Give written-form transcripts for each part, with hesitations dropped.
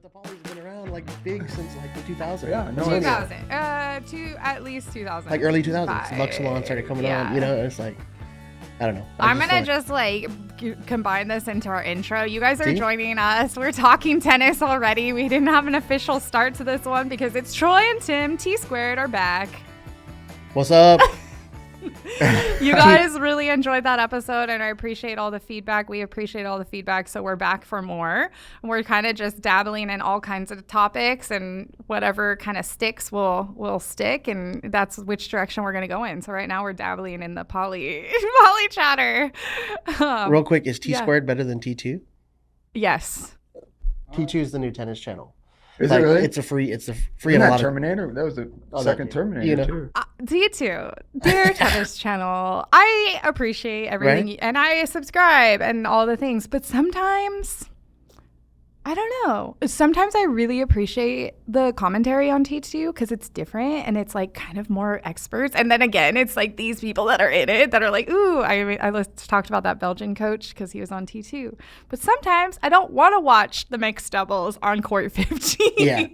the poly's been around like big since like the 2000s. Yeah, no, 2000. At least 2000. Like early 2000s. Lux Salon started coming on. You know, it's like, I don't know. I'm going to just like combine this into our intro. You guys are joining us. We're talking tennis already. We didn't have an official start to this one because it's Troy and Tim, T Squared, are back. What's up? You guys really enjoyed that episode, and I appreciate all the feedback. We appreciate all the feedback, so we're back for more. We're kind of just dabbling in all kinds of topics, and whatever kind of sticks will stick, and that's which direction we're going to go in. So right now we're dabbling in the poly chatter. Real quick, is T Squared better than T2? Yes. T2 is the new tennis channel. Is like, it really? It's a free. It's Isn't a that lot Terminator? That was the second Terminator too. D2, dear tennis channel. I appreciate everything, and I subscribe and all the things. But sometimes, I don't know. Sometimes I really appreciate the commentary on T2 because it's different and it's like kind of more experts. And then again, it's like these people that are in it that are like, ooh, I talked about that Belgian coach because he was on T2. But sometimes I don't want to watch the mixed doubles on court 15. Yeah.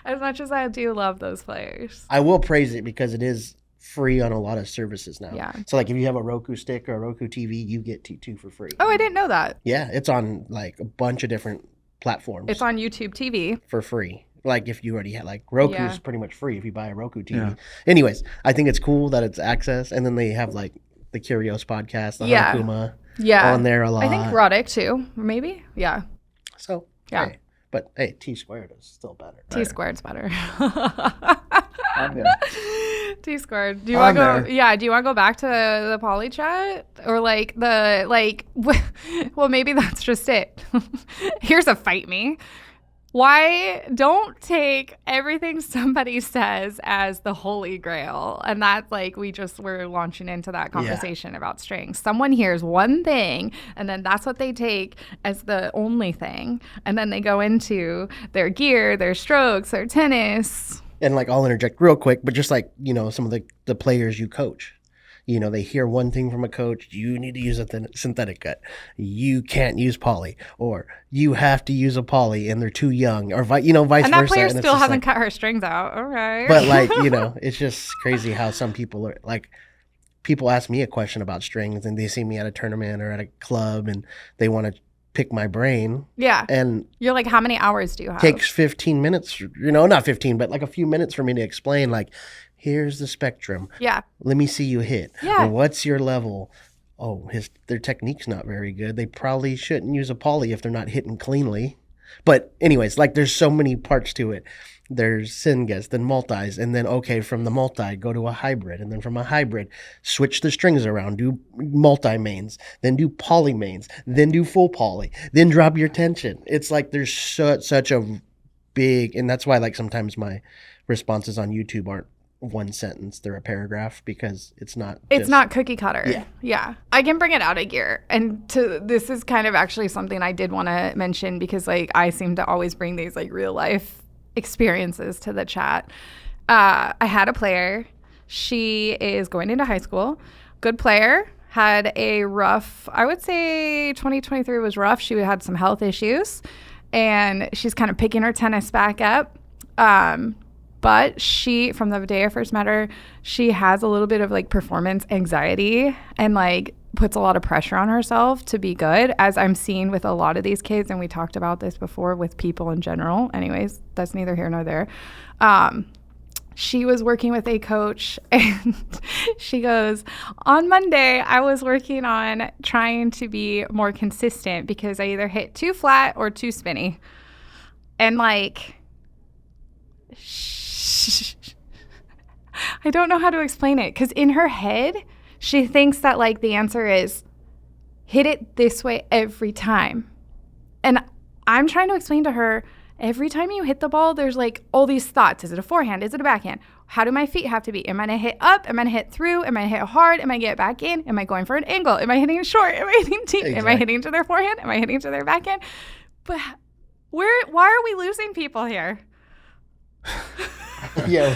As much as I do love those players. I will praise it because it is free on a lot of services now. Yeah. So like if you have a Roku stick or a Roku TV, you get T2 for free. Oh, I didn't know that. Yeah, it's on like a bunch of different platforms. It's on YouTube TV. For free. Like if you already had like Roku's pretty much free if you buy a Roku TV. Yeah. Anyways, I think it's cool that it's access, and then they have like the Curios podcast, the Hanakuma on there a lot. I think Roddick too, maybe. Yeah. So yeah. Hey, T Squared is still better. T Squared's better. I'm there. T Squared. Do you want to go? Yeah. Do you want to go back to the poly chat or well, maybe that's just it. Here's a fight me. Why don't take everything somebody says as the holy grail? And that's like we're launching into that conversation about strings. Someone hears one thing and then that's what they take as the only thing. And then they go into their gear, their strokes, their tennis. And like I'll interject real quick, but just like, you know, some of the players you coach. You know, they hear one thing from a coach, you need to use a synthetic cut. You can't use poly, or you have to use a poly and they're too young, or vice versa. And that player still hasn't cut her strings out. Okay. But like, you know, it's just crazy how some people are like, people ask me a question about strings and they see me at a tournament or at a club and they want to pick my brain. Yeah. And you're like, how many hours do you have? Takes 15 minutes, you know, not 15, but like a few minutes for me to explain, like, here's the spectrum. Yeah. Let me see you hit. Yeah. What's your level? Oh, their technique's not very good. They probably shouldn't use a poly if they're not hitting cleanly. But anyways, like there's so many parts to it. There's singas, then multis, and then, okay, from the multi, go to a hybrid. And then from a hybrid, switch the strings around, do multi-mains, then do poly mains, then do full poly, then drop your tension. It's like there's such a big, and that's why like sometimes my responses on YouTube aren't one sentence, they're a paragraph, because it's not cookie cutter. Yeah. I can bring it out of gear. And this is kind of actually something I did want to mention because like I seem to always bring these like real life experiences to the chat. I had a player. She is going into high school. Good player. Had a rough, I would say 2023 was rough. She had some health issues and she's kind of picking her tennis back up. But she, from the day I first met her, she has a little bit of like performance anxiety and like puts a lot of pressure on herself to be good, as I'm seeing with a lot of these kids. And we talked about this before with people in general. Anyways, that's neither here nor there. She was working with a coach and she goes, on Monday, I was working on trying to be more consistent because I either hit too flat or too spinny. And like, I don't know how to explain it because in her head, she thinks that like the answer is hit it this way every time. And I'm trying to explain to her, every time you hit the ball, there's like all these thoughts. Is it a forehand? Is it a backhand? How do my feet have to be? Am I going to hit up? Am I going to hit through? Am I going to hit hard? Am I going to get back in? Am I going for an angle? Am I hitting short? Am I hitting deep? Exactly. Am I hitting to their forehand? Am I hitting to their backhand? But why are we losing people here? Yeah,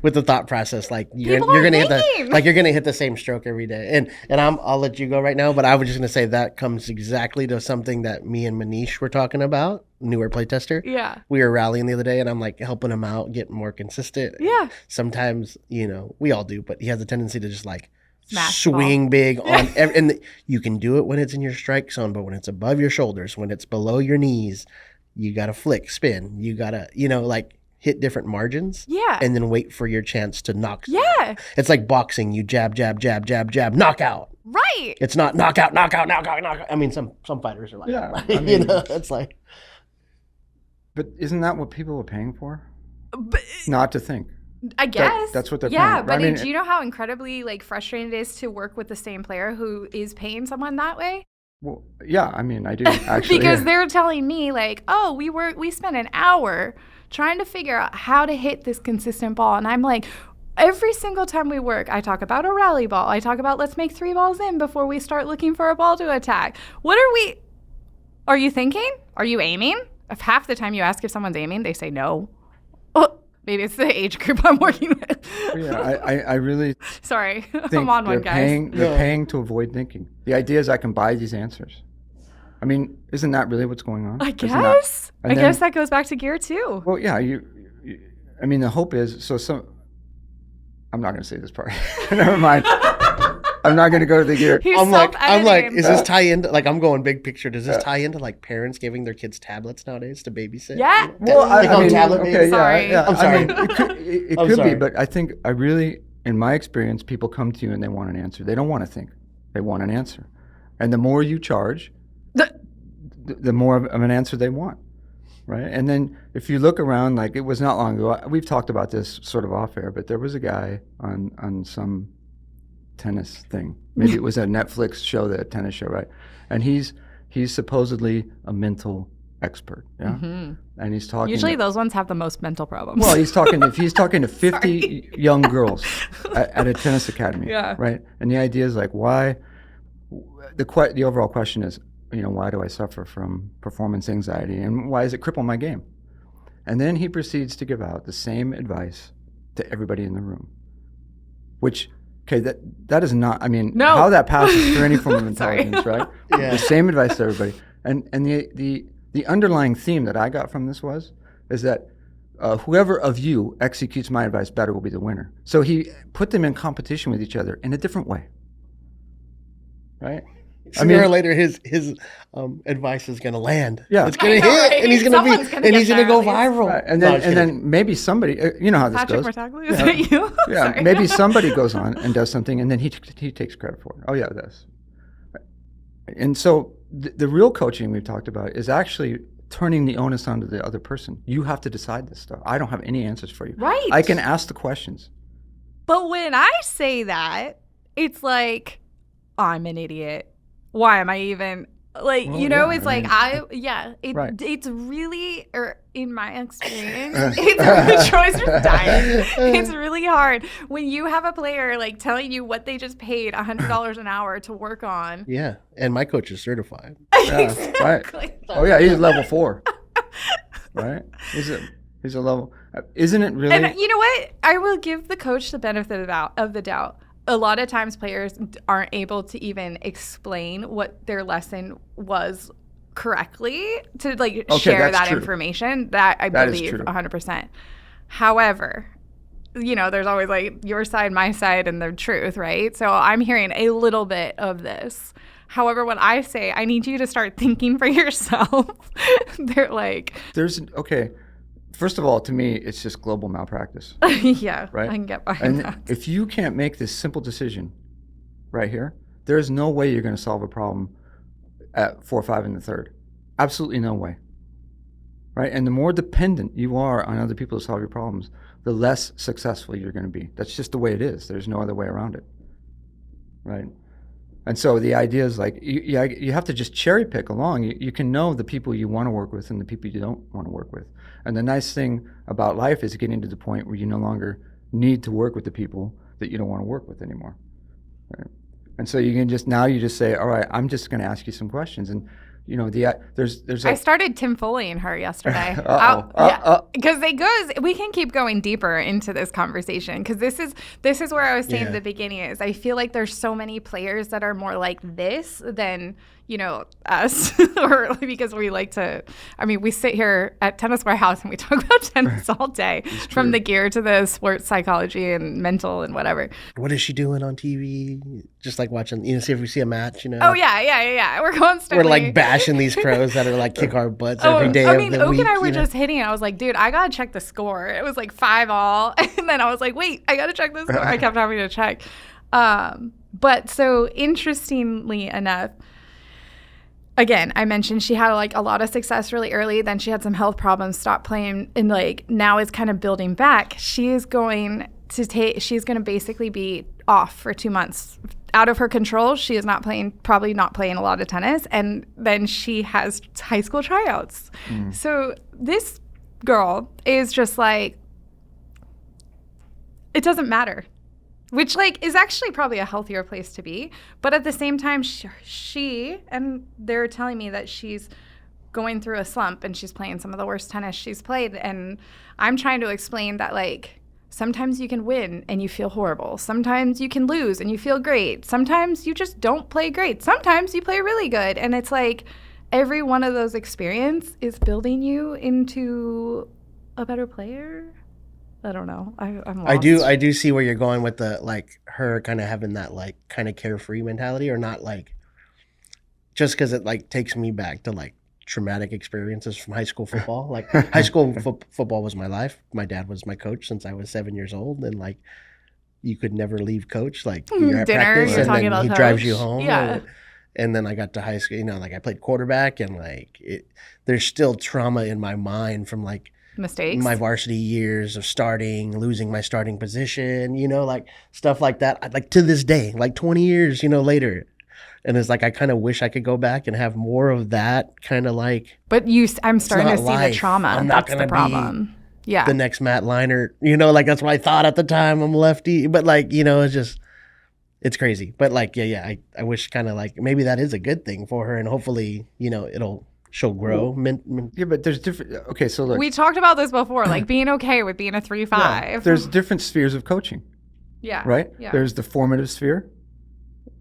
with the thought process, like you're People are gonna hit thinking. you're gonna hit the same stroke every day. And I'll let you go right now, but I was just gonna say that comes exactly to something that me and Manish were talking about, newer playtester. Yeah. We were rallying the other day, and I'm like helping him out, getting more consistent. Yeah. Sometimes, we all do, but he has a tendency to just like Smash the ball. swing big on and you can do it when it's in your strike zone, but when it's above your shoulders, when it's below your knees, you gotta flick, spin. You gotta, like hit different margins. Yeah. And then wait for your chance to knock. Yeah. It's like boxing. You jab, jab, jab, jab, jab, knockout. Right. It's not knockout, knockout, knockout, knockout. I mean, some fighters are like, Yeah, that. I mean- it's like, But isn't that what people are paying for? But, Not to think. I guess. that's what they're Yeah, paying. but I mean, do you know how incredibly frustrating it is to work with the same player who is paying someone that way? Well, yeah, I mean, I do actually. Because yeah. they're telling me oh, we spent an hour trying to figure out how to hit this consistent ball, and I'm like, every single time we work, I talk about a rally ball. I talk about let's make 3 balls in before we start looking for a ball to attack. Are you thinking? Are you aiming? If half the time you ask if someone's aiming, they say no. Oh, maybe it's the age group I'm working with. Yeah, I really Sorry, think I'm on one, guys. they're paying to avoid thinking. The idea is I can buy these answers. I mean, isn't that really what's going on? I Isn't guess. and I then- guess that goes back to gear too. Well, yeah, I mean, the hope is I'm not going to say this part. Never mind. I'm not going to go to the gear. He's I'm like, self-editing. is this tie into I'm going big picture? Does this tie into parents giving their kids tablets nowadays to babysit? Yeah. Well, They call them tablet okay, babies. Sorry. yeah. I'm sorry. I mean, it I'm could be, sorry. but I think in my experience, people come to you and they want an answer. They don't want to think. They want an answer. And the more you charge, the more of an answer they want, right? And then if you look around, it was not long ago, we've talked about this sort of off air, but there was a guy on some tennis thing. Maybe it was a Netflix show, the tennis show, right? And he's supposedly a mental expert, yeah? Mm-hmm. And he's talking. Usually those ones have the most mental problems. Well, he's talking to 50 young girls at a tennis academy, Yeah. right? And the idea is why? The overall question is, why do I suffer from performance anxiety, and why does it cripple my game? And then he proceeds to give out the same advice to everybody in the room, which. Okay, that is not. I mean, No. how that passes through any form of Sorry. intelligence, right? Yeah. The same advice to everybody, and the underlying theme that I got from this is that whoever of you executes my advice better will be the winner. So he put them in competition with each other in a different way, right? Sooner or later, his advice is gonna land. Yeah. It's gonna I know, hit, right? and he's gonna Someone's gonna and he's get gonna go there at viral. Right. And No, then I'm just and kidding. then maybe somebody, you know how this Patrick goes. Bertaglia, is that you? Yeah, Sorry. maybe somebody goes on and does something, and then he takes credit for it. Oh yeah, this. And so the real coaching we've talked about is actually turning the onus onto the other person. You have to decide this stuff. I don't have any answers for you. Right. I can ask the questions. But when I say that, it's like, I'm an idiot. Why am I even Well, it's Right. it's really, or in my experience, it's Troy's just dying. It's really hard when you have a player telling you what they just paid $100 an hour to work on. Yeah, and my coach is certified. Yeah, Exactly. right. Oh yeah, he's level 4. Right? He's a level. Isn't it really? And you know what? I will give the coach the benefit of the doubt. A lot of times players aren't able to even explain what their lesson was correctly to share that's that true. information. That I That is believe true. 100%. However, there's always your side, my side, and the truth, right? So I'm hearing a little bit of this. However, when I say I need you to start thinking for yourself, they're like, Okay. First of all, to me, it's just global malpractice. yeah, Right? I can get behind And that. if you can't make this simple decision right here, there's no way you're going to solve a problem at 4 or 5 in the third. Absolutely no way. Right? And the more dependent you are on other people to solve your problems, the less successful you're going to be. That's just the way it is. There's no other way around it. Right? And so the idea is you have to just cherry pick along. You can know the people you want to work with and the people you don't want to work with. And the nice thing about life is getting to the point where you no longer need to work with the people that you don't want to work with anymore. Right? And so you just say, all right, I'm just going to ask you some questions. And you know, there's I like, started Tim Foleying her yesterday. Uh-oh. Because we can keep going deeper into this conversation because this is where I was saying at the beginning is I feel like there's so many players that are more like this than, you know, us or because we like to, I mean, we sit here at Tennis Warehouse and we talk about tennis all day from the gear to the sports psychology and mental and whatever. What is she doing on TV? Just like watching, you know, see if we see a match, you know. Oh yeah. We're constantly like bashing these pros that are like kick our butts every day. I mean, of the Oak week, and I were you know? just hitting it. I was like, dude, I gotta check the score. It was like 5-all, and then I was like, wait, I gotta check the score. I kept having to check. But so interestingly enough, again, I mentioned she had like a lot of success really early. Then she had some health problems, stopped playing, and like now is kind of building back. She's going to basically be off for 2 months. Out of her control. She is probably not playing a lot of tennis. And then she has high school tryouts. So this girl is just like, it doesn't matter. Which like is actually probably a healthier place to be. But at the same time, she and they're telling me that she's going through a slump and she's playing some of the worst tennis she's played. And I'm trying to explain that like, sometimes you can win and you feel horrible. Sometimes you can lose and you feel great. Sometimes you just don't play great. Sometimes you play really good. And it's like every one of those experiences is building you into a better player. I don't know. I'm lost. I do see where you're going with the like her kind of having that like kind of carefree mentality, or not like just because it like takes me back to like traumatic experiences from high school football. Like high school football was my life. My dad was my coach since I was 7 years old, and like you could never leave coach. Like you're at Dinner, practice, you're and talking then about he coach. drives you home. Yeah. And then I got to high school. You know, like I played quarterback, and like there's still trauma in my mind from like Mistakes. my varsity years of starting, losing my starting position. You know, like stuff like that. Like to this day, like 20 years, you know, later. And it's like I kind of wish I could go back and have more of that kind of like. But I'm starting to see life. the trauma. I'm not That's gonna the problem. Yeah. the next Matt Leinart, you know, like that's what I thought at the time. I'm lefty, but like, you know, it's crazy. But like, yeah, I wish kind of like maybe that is a good thing for her, and hopefully, you know, she'll grow. Yeah, but there's different. Okay, so look, we talked about this before, like being okay with being a 3-5. yeah, there's different spheres of coaching. Yeah. Right. Yeah. There's the formative sphere.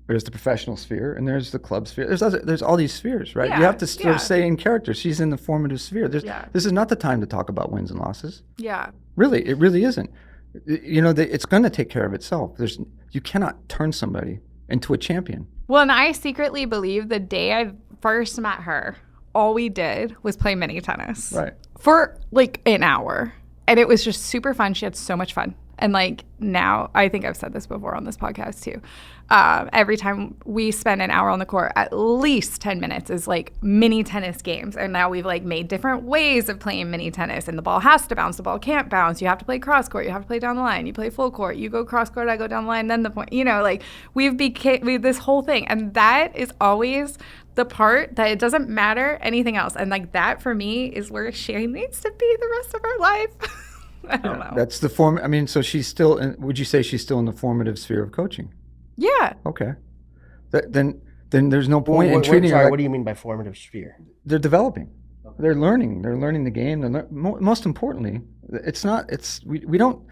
There's the professional sphere, and there's the club sphere. There's all these spheres, right? Yeah, You have to sort yeah. of say in character, she's in the formative sphere. Yeah. This is not the time to talk about wins and losses. Yeah. Really, it really isn't. You know, it's going to take care of itself. You cannot turn somebody into a champion. Well, and I secretly believe the day I first met her, all we did was play mini tennis. Right. For like an hour. And it was just super fun. She had so much fun. And like now, I think I've said this before on this podcast too. Every time we spend an hour on the court, at least 10 minutes is like mini tennis games. And now we've like made different ways of playing mini tennis. And the ball has to bounce. The ball can't bounce. You have to play cross court. You have to play down the line. You play full court. You go cross court. I go down the line. Then the point. You know, like we've this whole thing. And that is always the part that it doesn't matter anything else. And like that for me is where she needs to be the rest of her life. I don't know. That's the form. I mean, so she's still. Would you say she's still in the formative sphere of coaching? Yeah. Okay. Then there's no point in treating her. Sorry, Like, what do you mean by formative sphere? they're developing. They're learning. They're learning the game. Most importantly, we don't.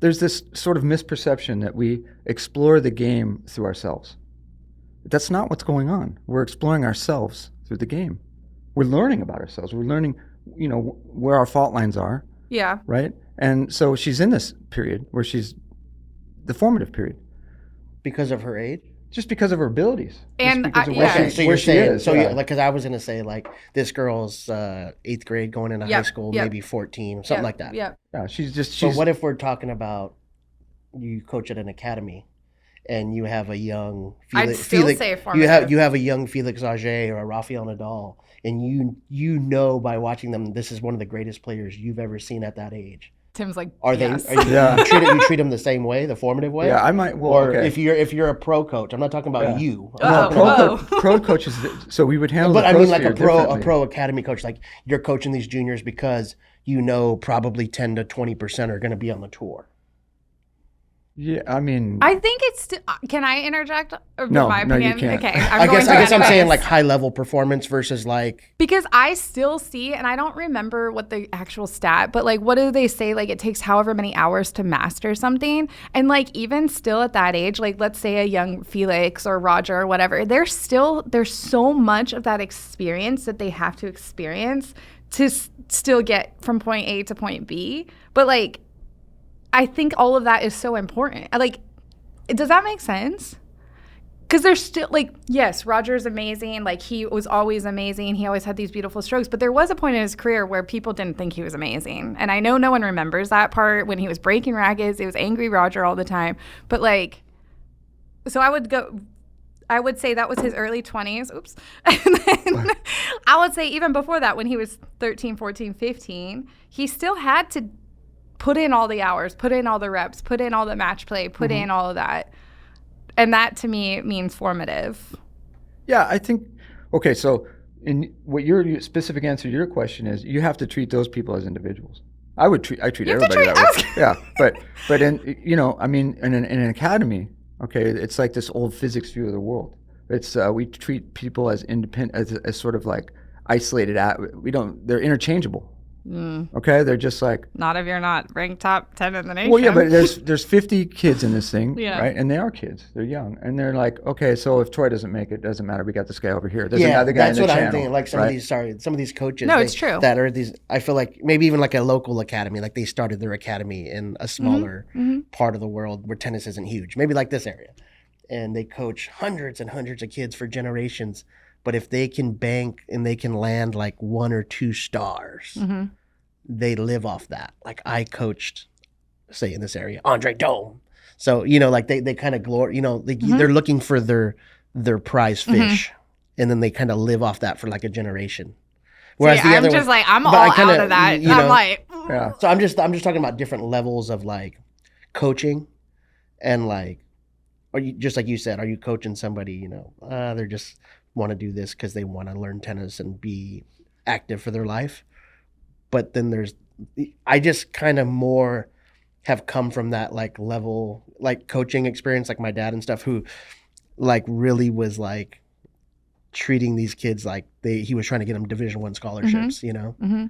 There's this sort of misperception that we explore the game through ourselves. That's not what's going on. We're exploring ourselves through the game. We're learning about ourselves. We're learning, you know, where our fault lines are. Yeah. Right. And so she's in this period where she's the formative period. Because of her age? Just because of her abilities. And just because of yeah. where she is. So yeah. like, because I was gonna say like this girl's 8th grade going into high school, maybe 14, something like that. Yeah. Yeah, So what if we're talking about you coach at an academy, and you have a young I'd still say formative. you have a young Felix Auger or a Rafael Nadal, and you know by watching them this is one of the greatest players you've ever seen at that age. Tim's like, Are yes. they? Are you treat them the same way, the formative way? Yeah, I might. Well, or okay. if you're a pro coach, I'm not talking about you. Pro coaches. So we would handle. But the I pro mean, like sphere a differently. pro academy coach, like you're coaching these juniors because you know probably 10 to 20% are going to be on the tour. Yeah, I mean, I think it's. Can I interject? No, my no, you opinion? can't. Okay, I guess I'm saying anyways. like high level performance versus like Because I still see, and I don't remember what the actual stat, but like, what do they say? Like, it takes however many hours to master something. And like, even still at that age, like, let's say a young Felix or Roger or whatever, there's so much of that experience that they have to experience to still get from point A to point B. But like, I think all of that is so important. Like, does that make sense? Because there's still, like, yes, Roger's amazing. Like, he was always amazing. He always had these beautiful strokes. But there was a point in his career where people didn't think he was amazing. And I know no one remembers that part when he was breaking rackets. It was angry Roger all the time. But, like, so I would say that was his early 20s. Oops. And then I would say even before that, when he was 13, 14, 15, he still had to put in all the hours, put in all the reps, put in all the match play, put in all of that. And that to me means formative. Yeah, I think, okay, so in what your specific answer to your question is, you have to treat those people as individuals. I treat everybody that way. Yeah, but in, you know, I mean, in an academy, okay, it's like this old physics view of the world. It's we treat people as independent, as sort of like isolated. They're interchangeable. Okay, they're just like, not if you're not ranked top 10 in the nation. Well, yeah, but there's 50 kids in this thing, Yeah. right? And they are kids. They're young, and they're like, okay, so if Troy doesn't make it, doesn't matter. We got this guy over here. There's another guy that's in the what channel, I'm thinking. Like some right? of these coaches. No, it's true. That are these. I feel like maybe even like a local academy. Like they started their academy in a smaller part of the world where tennis isn't huge. Maybe like this area, and they coach hundreds and hundreds of kids for generations. But if they can bank and they can land like 1 or 2 stars. They live off that. Like I coached, say in this area, Andre Dome. So, you know, like they kind of glory, you know, they're looking for their prize fish. And then they kind of live off that for like a generation. Whereas See, I'm just like, I'm all out of that. You know, I'm like, Yeah. so I'm just talking about different levels of like coaching and like, or you, just like you said, are you coaching somebody, you know, they're just want to do this because they want to learn tennis and be active for their life. But then I just kind of more have come from that like level, like coaching experience, like my dad and stuff, who like really was like treating these kids like he was trying to get them Division I scholarships, you know,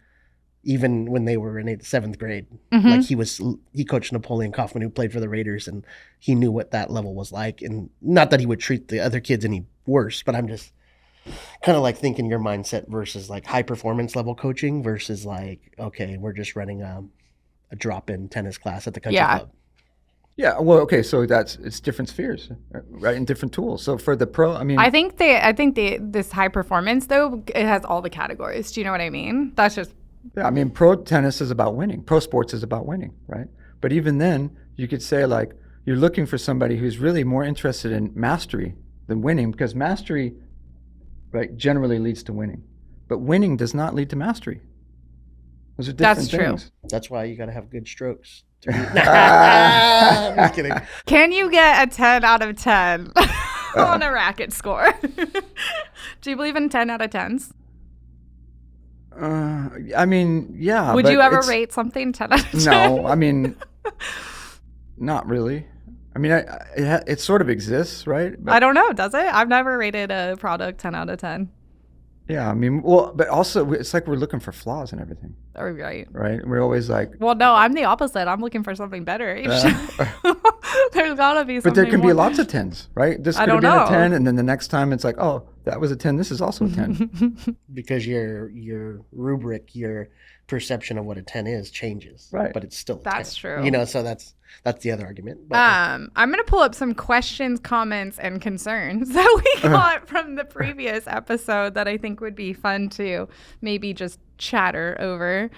even when they were in 7th grade. Like he coached Napoleon Kaufman, who played for the Raiders, and he knew what that level was like. And not that he would treat the other kids any worse, but I'm just kind of like thinking your mindset versus like high performance level coaching versus like, okay, we're just running a drop-in tennis class at the country club. Yeah, well, okay, so it's different spheres, right, and different tools. So for the pro, I mean, I think this high performance though, it has all the categories. Do you know what I mean? That's just. Yeah, I mean, pro tennis is about winning. Pro sports is about winning, right? But even then, you could say like you're looking for somebody who's really more interested in mastery than winning, because mastery, right, generally leads to winning, but winning does not lead to mastery. Those are different That's true. things. That's why you got to have good strokes. I'm just kidding. Can you get a 10 out of 10 on a racket score? Do you believe in 10 out of 10s? I mean, yeah. Would but you ever it's- rate something 10 out of 10? No, I mean, not really. I mean, it sort of exists, right? But, I don't know. Does it? I've never rated a product 10 out of 10. yeah, I mean, well, but also it's like we're looking for flaws in everything, Are we right? right? We're always like, Well, no, I'm the opposite. I'm looking for something better. There's got to be something but there can be more. lots of 10s, right? This I could have don't been know. a 10, and then the next time it's like, oh, that was a 10. This is also a 10. Because your rubric, your perception of what a 10 is changes. Right. But it's still a That's 10. true. You know, so that's the other argument. But I'm going to pull up some questions, comments, and concerns that we got from the previous episode that I think would be fun to maybe just chatter over.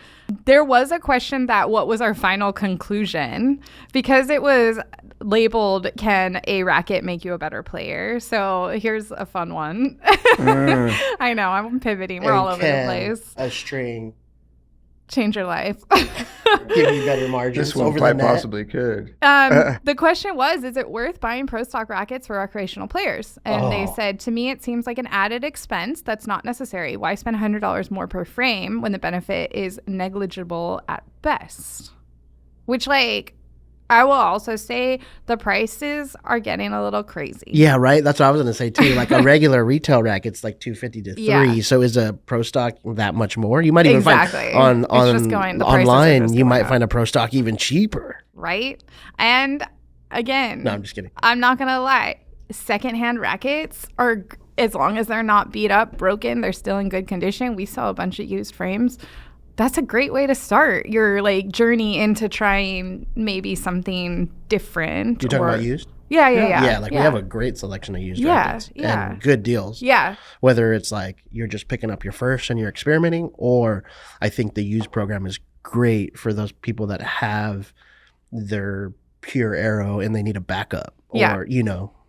There was a question that what was our final conclusion, because it was labeled, can a racket make you a better player? So here's a fun one. I know, I'm pivoting. We're and all over the can place. a string Change your life. give you better margins This one over the quite net? possibly could. The question was, is it worth buying pro stock rackets for recreational players? And they said, to me, it seems like an added expense that's not necessary. Why spend $100 more per frame when the benefit is negligible at best? Which, like, I will also say the prices are getting a little crazy. Yeah, right. That's what I was going to say too. Like a regular retail racket's like $250 to $3. Yeah. So is a Pro Stock that much more? You might even Exactly. find It's just going- the prices are online. just You going might up. find a Pro Stock even cheaper. Right? And again, No, I'm just kidding. I'm not going to lie. Secondhand rackets are, as long as they're not beat up, broken, they're still in good condition. We sell a bunch of used frames. That's a great way to start your like journey into trying maybe something different. You talking about used? Yeah. Yeah, like we have a great selection of used rackets and good deals. Yeah. Whether it's like you're just picking up your first and you're experimenting, or I think the used program is great for those people that have their pure arrow and they need a backup, or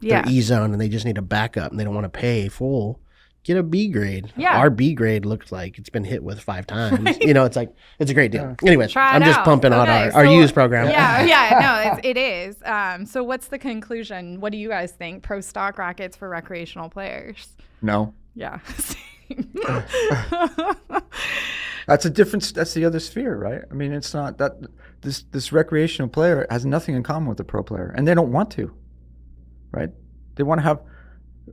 their E-zone and they just need a backup and they don't want to pay full. Get a B grade. Yeah. Our B grade looks like it's been hit with 5 times. It's like, it's a great deal. Anyways, Try it I'm just out. pumping out Okay, our so- used program. No, it is. So what's the conclusion? What do you guys think? Pro stock rackets for recreational players? No. Yeah. That's the other sphere, right? I mean, it's not that this recreational player has nothing in common with the pro player, and they don't want to, right? They want to have.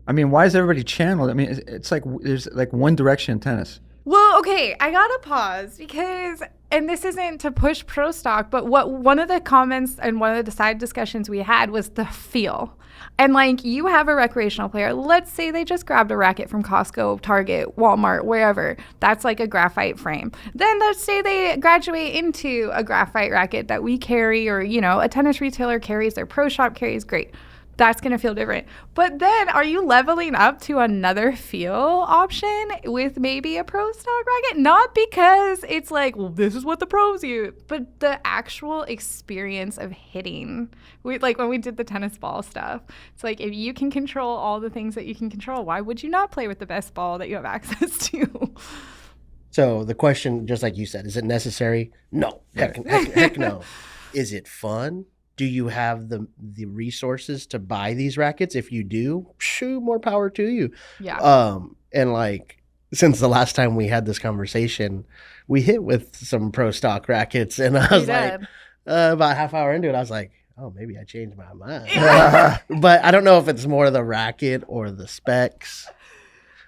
I mean, why is everybody channeled? I mean, it's like there's like one direction in tennis. Well, okay, I gotta pause because, and this isn't to push pro stock, but one of the comments and one of the side discussions we had was the feel. And like you have a recreational player, let's say they just grabbed a racket from Costco, Target, Walmart, wherever. That's like a graphite frame. Then let's say they graduate into a graphite racket that we carry, or, a tennis retailer carries, their pro shop carries, great. That's going to feel different. But then are you leveling up to another feel option with maybe a pro stock racket? Not because it's like, well, this is what the pros use, but the actual experience of hitting. Like when we did the tennis ball stuff, it's like, if you can control all the things that you can control, why would you not play with the best ball that you have access to? So the question, just like you said, is it necessary? No. Heck no. Is it fun? Do you have the resources to buy these rackets? If you do, shoo, more power to you. Yeah. And like, since the last time we had this conversation, we hit with some pro stock rackets, and I was like, about half hour into it, I was like, oh, maybe I changed my mind. But I don't know if it's more the racket or the specs.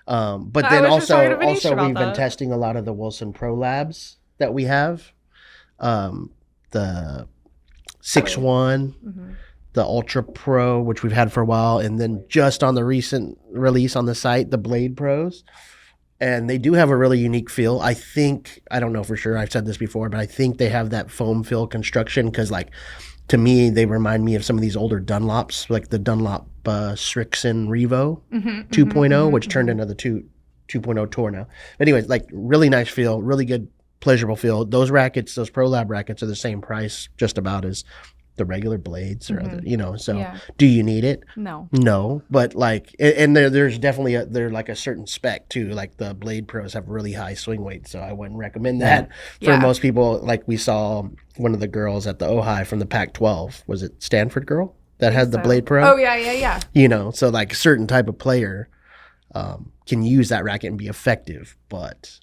But then also we've been testing a lot of the Wilson Pro Labs that we have. The 6-1, the Ultra Pro, which we've had for a while, and then just on the recent release on the site, the Blade Pros. And they do have a really unique feel. I don't know for sure, I've said this before, but I think they have that foam fill construction because, like, to me, they remind me of some of these older Dunlops, like the Dunlop Strixon Revo 2.0, which turned into the 2.0 Tour now. But anyways, like, really nice feel, really good, pleasurable feel. Those rackets, those Pro Lab rackets, are the same price just about as the regular blades or other, so do you need it? No, but like, and there's definitely they're like a certain spec too. Like the Blade Pros have really high swing weight, so I wouldn't recommend that for most people. Like we saw one of the girls at the Ojai from the Pac-12, was it Stanford girl that had the Blade Pro? Oh yeah. So like a certain type of player can use that racket and be effective, but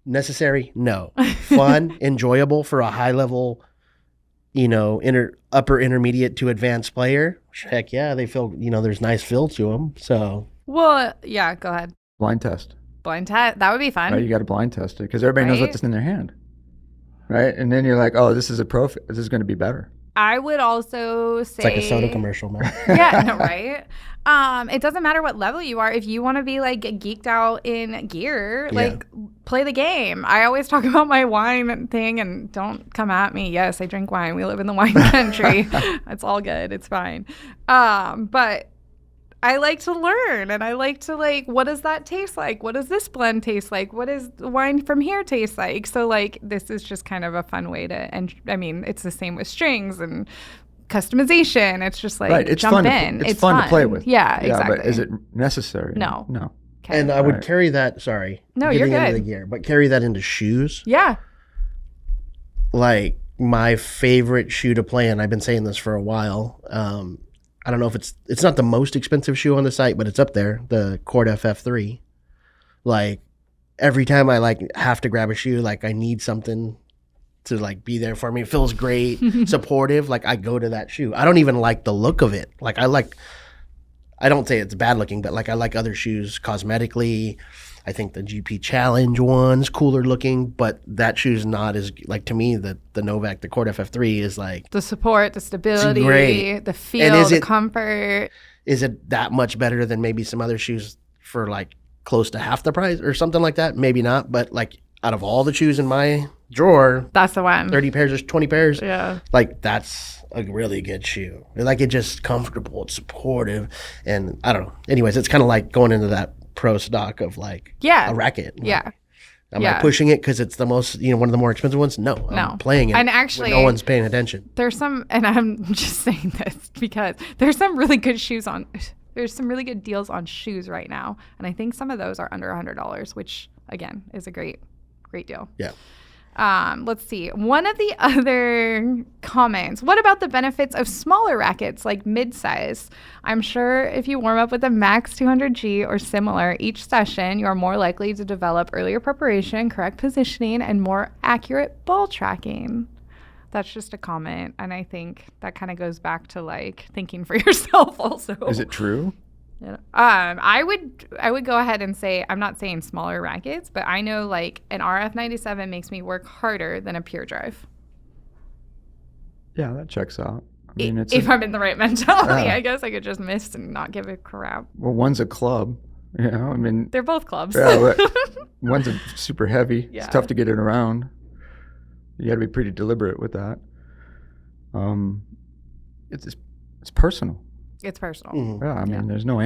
necessary? No. Fun, enjoyable for a high level, upper intermediate to advanced player. Heck yeah, they feel, there's nice feel to them. So. Well, yeah, go ahead. Blind test. That would be fun. Right, you got to blind test it because everybody knows what's in their hand. Right, and then you're like, oh, this is a pro. This is going to be better. I would also say it's like a soda commercial, man. Yeah, no, right? It doesn't matter what level you are. If you want to be like geeked out in gear, like play the game. I always talk about my wine thing, and don't come at me. Yes, I drink wine. We live in the wine country. It's all good. It's fine. But I like to learn, and I like to what does that taste like? What does this blend taste like? What does the wine from here taste like? So this is just kind of a fun way to, and I mean, it's the same with strings and customization. It's just it's jump fun in. It's fun to play with. Yeah, exactly. But is it necessary? No. Okay. And I would carry that. Sorry. No, you're good. Into the gear, but carry that into shoes. Yeah. Like my favorite shoe to play in. I've been saying this for a while. I don't know if it's not the most expensive shoe on the site, but it's up there. The Court FF3. Like every time I have to grab a shoe, like I need something to like be there for me. It feels great, supportive. Like I go to that shoe. I don't even like the look of it. Like I don't say it's bad looking, but like I like other shoes cosmetically. I think the GP Challenge one's cooler looking, but that shoe's not as like to me. The Novak, the Court FF3 is like the support, the stability, great. The feel, the comfort. Is it that much better than maybe some other shoes for like close to half the price or something like that? Maybe not, but like out of all the shoes in my drawer, that's the one. 30 pairs or 20 pairs. Yeah. Like that's a really good shoe. Like it's just comfortable, it's supportive, and I don't know. Anyways, it's kind of like going into that pro stock of like a racket. Like, yeah. Am I pushing it because it's the most, one of the more expensive ones? No. I'm playing it. And actually, no one's paying attention. There's some, and I'm just saying this because there's some really good there's some really good deals on shoes right now. And I think some of those are under $100, which again is a great deal. Yeah. Let's see. One of the other comments, what about the benefits of smaller rackets like mid-size? I'm sure if you warm up with a Max 200G or similar each session, you're more likely to develop earlier preparation, correct positioning, and more accurate ball tracking. That's just a comment. And I think that kind of goes back to like thinking for yourself also. Is it true? Yeah. I would go ahead and say, I'm not saying smaller rackets, but I know like an RF97 makes me work harder than a Pure Drive. Yeah, that checks out. I mean, if I'm in the right mentality, I guess I could just miss and not give a crap. Well, one's a club, I mean. They're both clubs. Yeah, one's super heavy. Yeah. It's tough to get it around. You got to be pretty deliberate with that. It's personal. It's personal. Mm-hmm. Yeah, I mean, there's no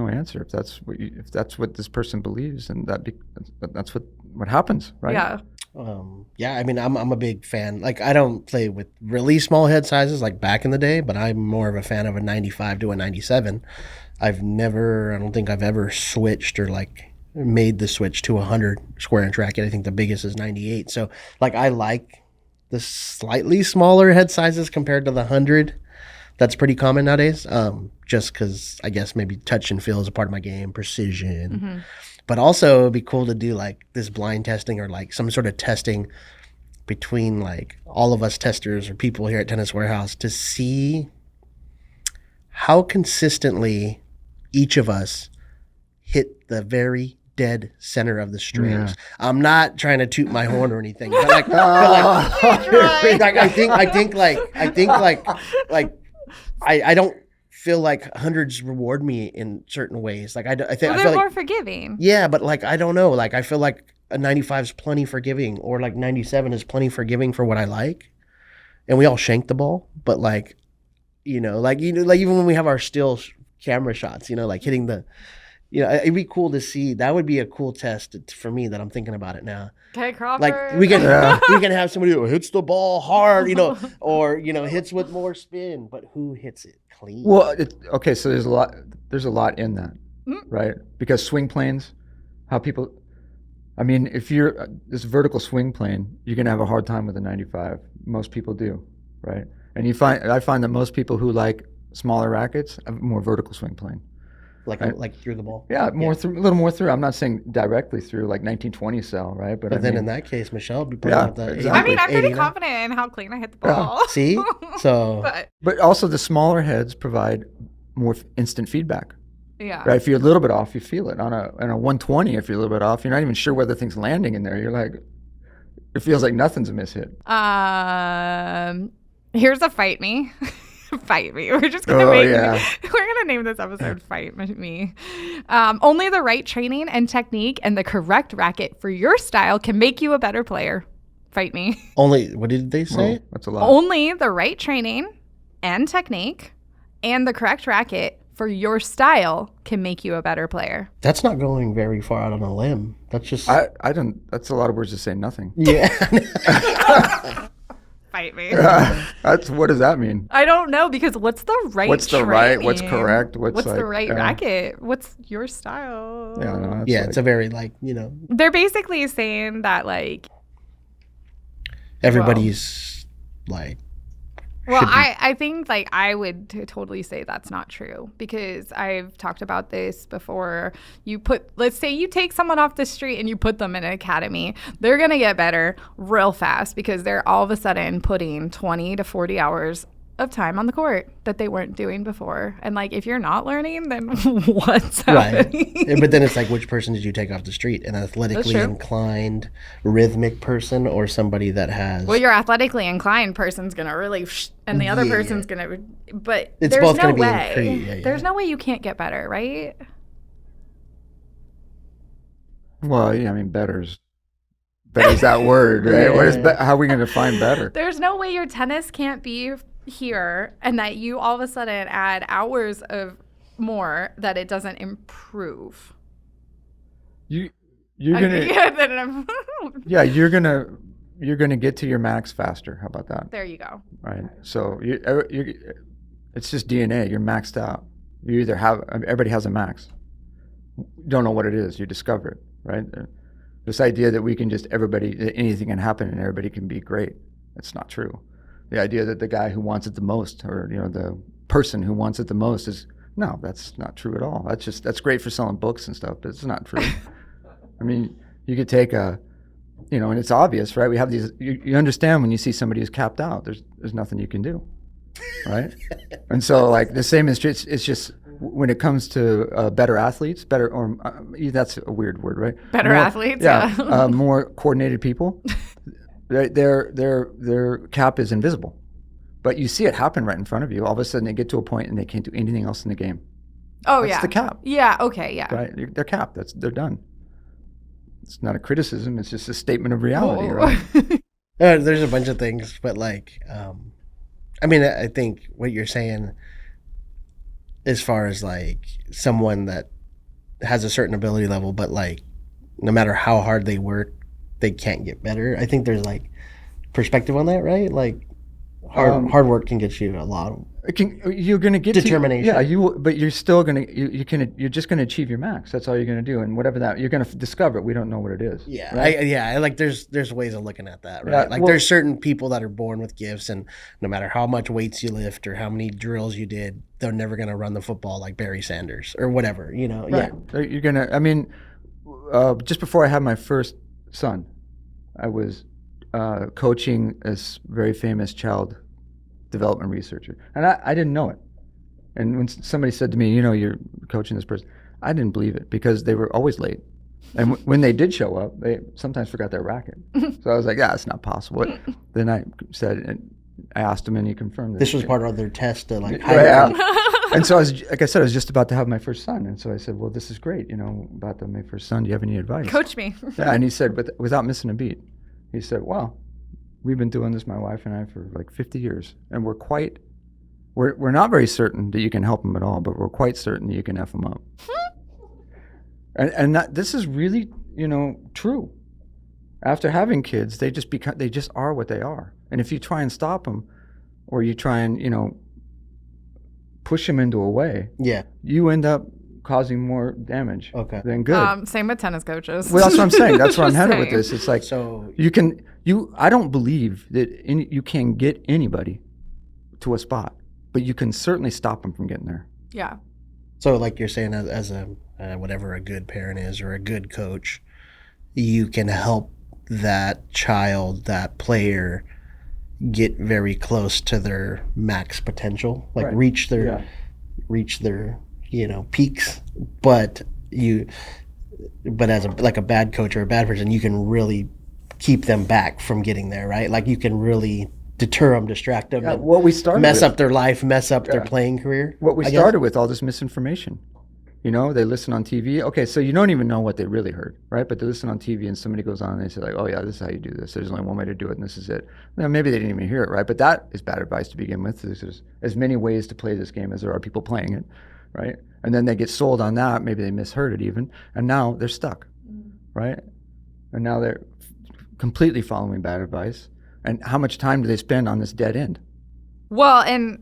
answer if that's what this person believes, and that's what happens, right? Yeah. I mean, I'm a big fan. Like, I don't play with really small head sizes like back in the day, but I'm more of a fan of a 95 to a 97. I don't think I've ever switched or like made the switch to a 100 square inch racket. I think the biggest is 98. So like, I like the slightly smaller head sizes compared to the 100. That's pretty common nowadays, just because I guess maybe touch and feel is a part of my game, precision. Mm-hmm. But also it'd be cool to do like this blind testing or like some sort of testing between like all of us testers or people here at Tennis Warehouse to see how consistently each of us hit the very dead center of the strings. Yeah. I'm not trying to toot my horn or anything, but like, I don't feel like hundreds reward me in certain ways. Like I think they're I feel more like, forgiving. Yeah, but like I don't know. Like I feel like a 95 is plenty forgiving, or like 97 is plenty forgiving for what I like. And we all shank the ball, but like even when we have our still camera shots, like hitting the. It'd be cool to see. That would be a cool test for me that I'm thinking about it now. Okay, Crawford. Like we can have somebody who hits the ball hard, or hits with more spin, but who hits it clean? Well, okay, so there's a lot in that, right? Because swing planes, if you're this vertical swing plane, you're gonna have a hard time with a 95. Most people do, right? And I find that most people who like smaller rackets have a more vertical swing plane. Like through the ball? Yeah, a little more through. I'm not saying directly through like 1920 cell, right? But then in that case, Michelle would be putting out the exactly. I'm pretty confident in how clean I hit the ball. Yeah. See? So But also the smaller heads provide more instant feedback. Yeah. Right? If you're a little bit off, you feel it. On a 120, if you're a little bit off, you're not even sure whether thing's landing in there. You're like, it feels like nothing's a mishit. Here's a fight me. Fight me. We're just gonna we're gonna name this episode "Fight Me." Only the right training and technique and the correct racket for your style can make you a better player. Fight me. Only what did they say? That's a lot. Only the right training and technique and the correct racket for your style can make you a better player. That's not going very far out on a limb. That's just I don't. That's a lot of words to say nothing. Yeah. Fight me. What does that mean? I don't know, because what's the right What's the training? right? What's correct? What's the right racket? What's your style? Yeah, no, it's a very They're basically saying that like everybody's like Well, should be. I think like I would totally say that's not true because I've talked about this before. Let's say you take someone off the street and you put them in an academy. They're going to get better real fast because they're all of a sudden putting 20 to 40 hours of time on the court that they weren't doing before. And like, if you're not learning, then what's happening? Right. But then it's like, which person did you take off the street? An athletically inclined, rhythmic person or somebody that has... Well, your athletically inclined person's going to really... and the other person's going to... But it's there's both no going to be... way. There's no way you can't get better, right? Well, yeah, I mean, better's that word, right? How are we going to define better? There's no way your tennis can't be here and that you all of a sudden add hours of more that it doesn't improve. You're gonna you're gonna get to your max faster. How about that? There you go. Right. So it's just DNA. You're maxed out. You either everybody has a max. You don't know what it is. You discover it. Right. This idea that we can anything can happen and everybody can be great. That's not true. The idea that the guy who wants it the most, or the person who wants it the most, that's not true at all. That's great for selling books and stuff, but it's not true. I mean, you could take and it's obvious, right? We have these. You understand when you see somebody who's capped out. There's nothing you can do, right? And so, like the same is it's just when it comes to better athletes, that's a weird word, right? Better athletes, yeah. More coordinated people. Their cap is invisible, but you see it happen right in front of you. All of a sudden, they get to a point and they can't do anything else in the game. Oh, that's the cap. Yeah. Okay. Yeah. Right. They're capped. They're done. It's not a criticism. It's just a statement of reality, right? There's a bunch of things, but like, I mean, I think what you're saying, as far as like someone that has a certain ability level, but like, no matter how hard they work, they can't get better. I think there's like perspective on that, right? Like hard work can get you a lot. You're going to get determination. but you're still going to you're just going to achieve your max. That's all you're going to do, and whatever that you're going to discover it. We don't know what it is. Yeah, right? like there's ways of looking at that, right? There's certain people that are born with gifts, and no matter how much weights you lift or how many drills you did, they're never going to run the football like Barry Sanders or whatever. Right. Yeah, you're gonna. I mean, just before I had my first son, I was coaching this very famous child development researcher, and I didn't know it. And when somebody said to me, you're coaching this person, I didn't believe it because they were always late. And when they did show up, they sometimes forgot their racket. So I was like, it's not possible. Then I said, and I asked him, and he confirmed this was part of their test to like hire me. And so I was just about to have my first son, and so I said, well, this is great, about my first son. Do you have any advice? Coach me. Yeah, and he said, without missing a beat, he said, well, we've been doing this, my wife and I, for like 50 years, and we're not very certain that you can help them at all, but we're quite certain that you can F them up. And this is really, true. After having kids, they just are what they are. And if you try and stop them, or you try and, push them into a way, you end up causing more damage than good. Same with tennis coaches. Well, that's what I'm saying. That's where I'm headed with this. It's like, so I don't believe that you can get anybody to a spot, but you can certainly stop them from getting there. Yeah. So like you're saying, as a whatever a good parent is or a good coach, you can help that child, that player, get very close to their max potential, like reach their peaks. But as a bad coach or a bad person, you can really keep them back from getting there, right? Like you can really deter them, distract them, mess up their life, mess up their playing career. What we started with, all this misinformation. They listen on TV. Okay, so you don't even know what they really heard, right? But they listen on TV and somebody goes on and they say like, oh yeah, this is how you do this. There's only one way to do it and this is it. Now, maybe they didn't even hear it, right? But that is bad advice to begin with. There's as many ways to play this game as there are people playing it, right? And then they get sold on that. Maybe they misheard it even. And now they're stuck, right? And now they're completely following bad advice. And how much time do they spend on this dead end? Well, and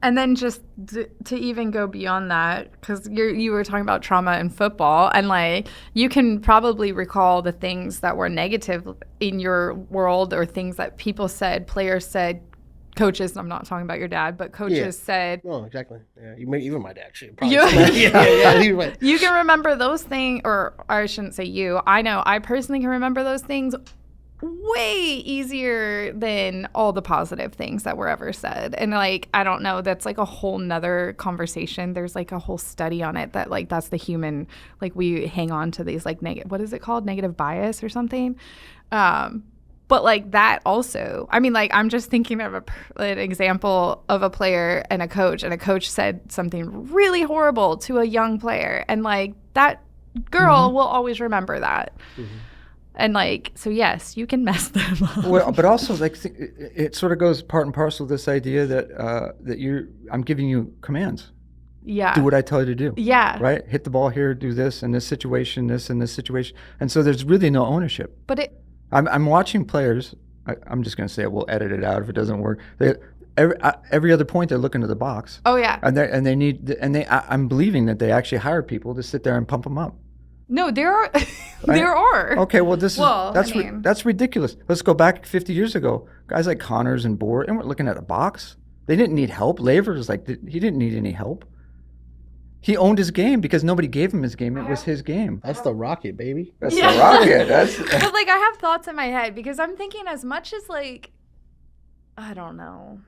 then just to even go beyond that, because you were talking about trauma in football, and like you can probably recall the things that were negative in your world or things that people said, players said, coaches, I'm not talking about your dad, but coaches said, oh, exactly. Yeah, even my dad should probably You- say that. Yeah. you can remember those things, or I shouldn't say you. I know I personally can remember those things way easier than all the positive things that were ever said. And like, I don't know, that's like a whole nother conversation. There's like a whole study on it that like that's the human, like we hang on to these like negative, what is it called? Negative bias or something. But like that also, I mean, like I'm just thinking of an example of a player and a coach said something really horrible to a young player. And like that girl will always remember that. And like, so yes, you can mess them up. Well, but also like it sort of goes part and parcel with this idea that I'm giving you commands. Yeah. Do what I tell you to do. Yeah. Right? Hit the ball here, do this in this situation, this in this situation. And so there's really no ownership. But I'm watching players. I'm just going to say it. We'll edit it out if it doesn't work. Every other point they're looking to the box. Oh yeah. I'm believing that they actually hire people to sit there and pump them up. No, there are. There are. Okay, well that's ridiculous. Let's go back 50 years ago. Guys like Connors and Bohr, and we're looking at a box. They didn't need help. Laver was like he didn't need any help. He owned his game because nobody gave him his game. It was his game. That's the rocket, baby. That's the rocket. But like I have thoughts in my head because I'm thinking as much as like, I don't know.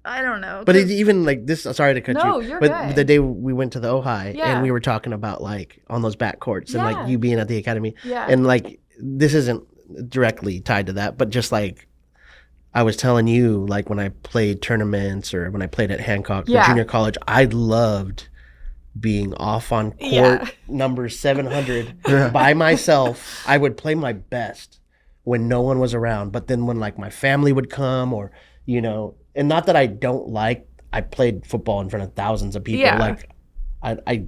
But even like this, sorry to cut you. No, you're but good. the day we went to the Ojai Yeah. and we were talking about like on those back courts and Yeah. like you being at the academy. Yeah. And like this isn't directly tied to that, but just like I was telling you, like when I played tournaments or when I played at Hancock, the junior college, I loved being off on court number 700 by myself. I would play my best when no one was around. But then when like my family would come or, you know, and not that I don't like, I played football in front of thousands of people. Yeah. Like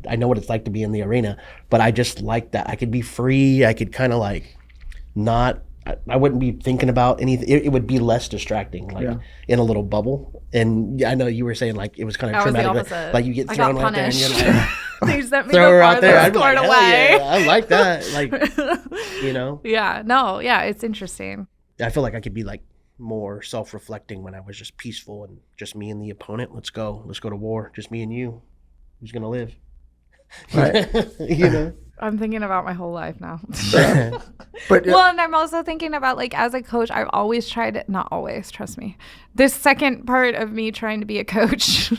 I know what it's like to be in the arena, but I just like that. I could be free. I could kind of like not, I wouldn't be thinking about anything. It would be less distracting, like in a little bubble. And I know you were saying like it was kind of traumatic, but like you get thrown out there and you're like, they sent me throw her out there. I'd I'd be like, hell away. yeah, I like that. Like, you know? Yeah. No. Yeah. It's interesting. I feel like I could be like more self-reflecting when I was just peaceful and just me and the opponent. Let's go to war. Just me and you. Who's gonna live? Right. You know. I'm thinking about my whole life now. But Well, and I'm also thinking about like as a coach, I've always tried not always, trust me. This second part of me trying to be a coach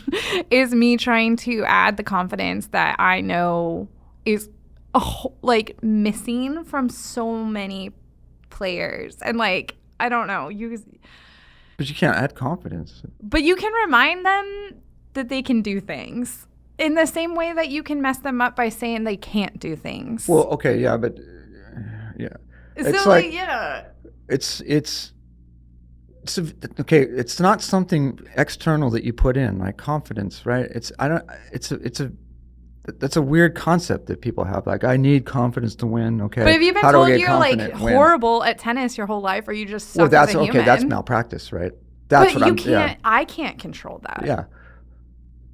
is me trying to add the confidence that I know is like missing from so many players. And like, I don't know, but you can't add confidence. but you can remind them that they can do things in the same way that you can mess them up by saying they can't do things. Well, okay, yeah, but yeah. So like, yeah. It's okay. It's not something external that you put in, like confidence, right? That's a weird concept that people have. Like, I need confidence to win. Okay, But have you been how do I told get you're like confident? Win? horrible at tennis your whole life, or you just suck Well, that's as a okay. human? That's malpractice, right? That's but what you I'm. can't. I can't control that. Yeah.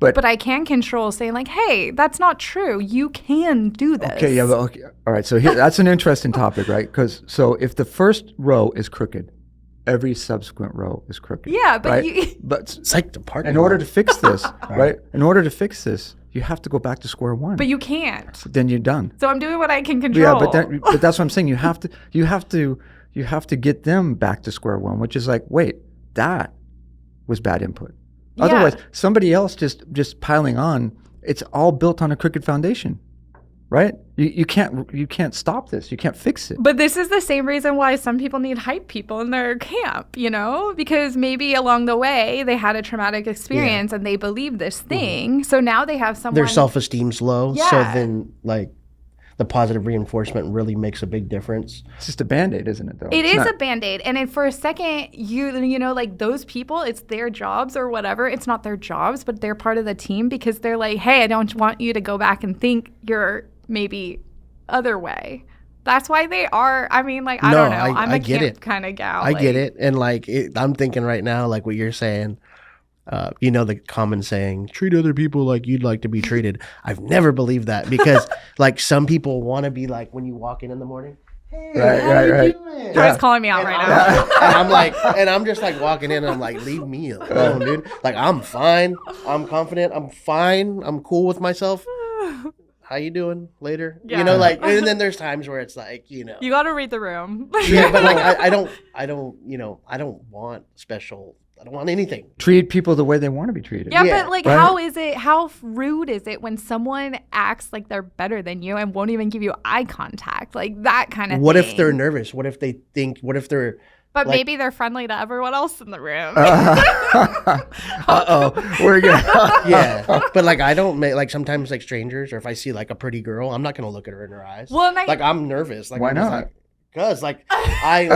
But I can control saying like, "Hey, that's not true. You can do this." Okay. Yeah. But okay. All right. So here, that's an interesting topic, right? Because if the first row is crooked, every subsequent row is crooked. Yeah, but right? But It's like the parking in order lot. to fix this, right? In order to fix this, you have to go back to square one. but you can't. Then you're done. So I'm doing what I can Yeah, control. but that's what I'm saying. You have to get them back to square one, which is like, wait, that was bad input. Yeah. Otherwise, somebody else just piling on. It's all built on a crooked foundation, right? You can't stop this. You can't fix it. But this is the same reason why some people need hype people in their camp, you know? Because maybe along the way they had a traumatic experience and they believe this thing. So now they have someone. Their self-esteem's low, so Yeah. then like the positive reinforcement really makes a big difference. It's just a Band-Aid, isn't it, though? It It's is not- a Band-Aid. And if for a second, you know, like those people, it's their jobs or whatever. It's not their jobs, but they're part of the team because they're like, hey, I don't want you to go back and think you're maybe other way. That's why they are. I mean, like, I No, don't know. I'm I a get camp it. kind of gal. I get it. And like I'm thinking right now, like what you're saying, you know, the common saying, treat other people like you'd like to be treated. I've never believed that because like some people want to be like when you walk in the morning, Right. Troy's calling me out right now. And I'm like, and I'm just like walking in and I'm like, leave me alone, dude. Like, I'm fine. I'm confident. I'm fine. I'm cool with myself. How you doing later? Yeah. You know, like, and then there's times where it's like, you know. You got to read the room. Yeah, but like, I don't, you know, I don't want special. I don't want anything. Treat people the way they want to be treated. Yeah, Yeah, but like, right? how rude is it when someone acts like they're better than you and won't even give you eye contact? Like that kind of What thing. if they're nervous? What if they think, what if they're, But like- maybe they're friendly to everyone else in the room. We're gonna. yeah. But like, I don't make, like sometimes like strangers, or if I see like a pretty girl, I'm not going to look at her in her eyes. Well, and Like I'm nervous. Like, Why I'm just not? like, Cause like I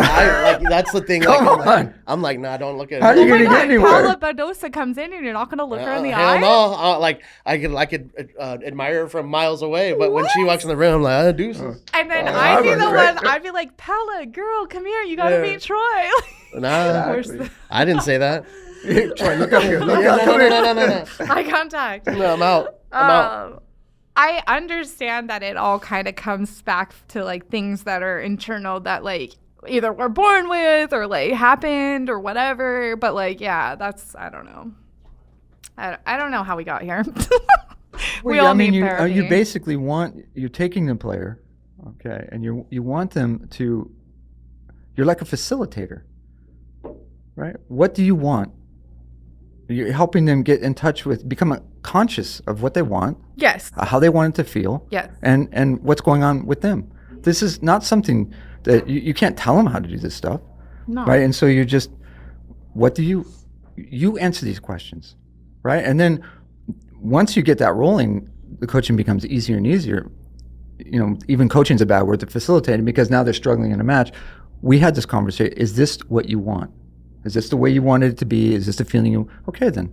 like that's the thing. Like, Come on. I'm like, nah, don't look at How her. are you gonna get anywhere? Paula Badosa comes in and you're not going to look her in the Hell eye? no. Like I could admire her from miles away, but when she walks in the room, I'm like, deuces. And then Oh, I'd be I the was one, right. I'd be like, Paula, girl, come here. You got to Yeah. meet Troy. Nah, Exactly. I didn't say that. Troy, look up here. Look Yeah, up no, here. no. Eye contact. No, I'm out. I'm out. I understand that it all kind of comes back to like things that are internal that like either we're born with or like happened or whatever. But like, yeah, that's, I don't know. I don't know how we got here. We all need therapy. You basically you're taking the player, okay, and you want them to, you're like a facilitator, right? What do you want? You're helping them get in touch with, become conscious of what they want, Yes. how they want it to feel, Yes. and what's going on with them. This is not something that you can't tell them how to do this stuff, No. right? And so you just, what do you answer these questions, right? And then once you get that rolling, the coaching becomes easier and easier. You know, even coaching's a bad word to facilitating because now they're struggling in a match. We had this conversation. Is this what you want? Is this the way you wanted it to be? Is this the feeling you? Okay, then.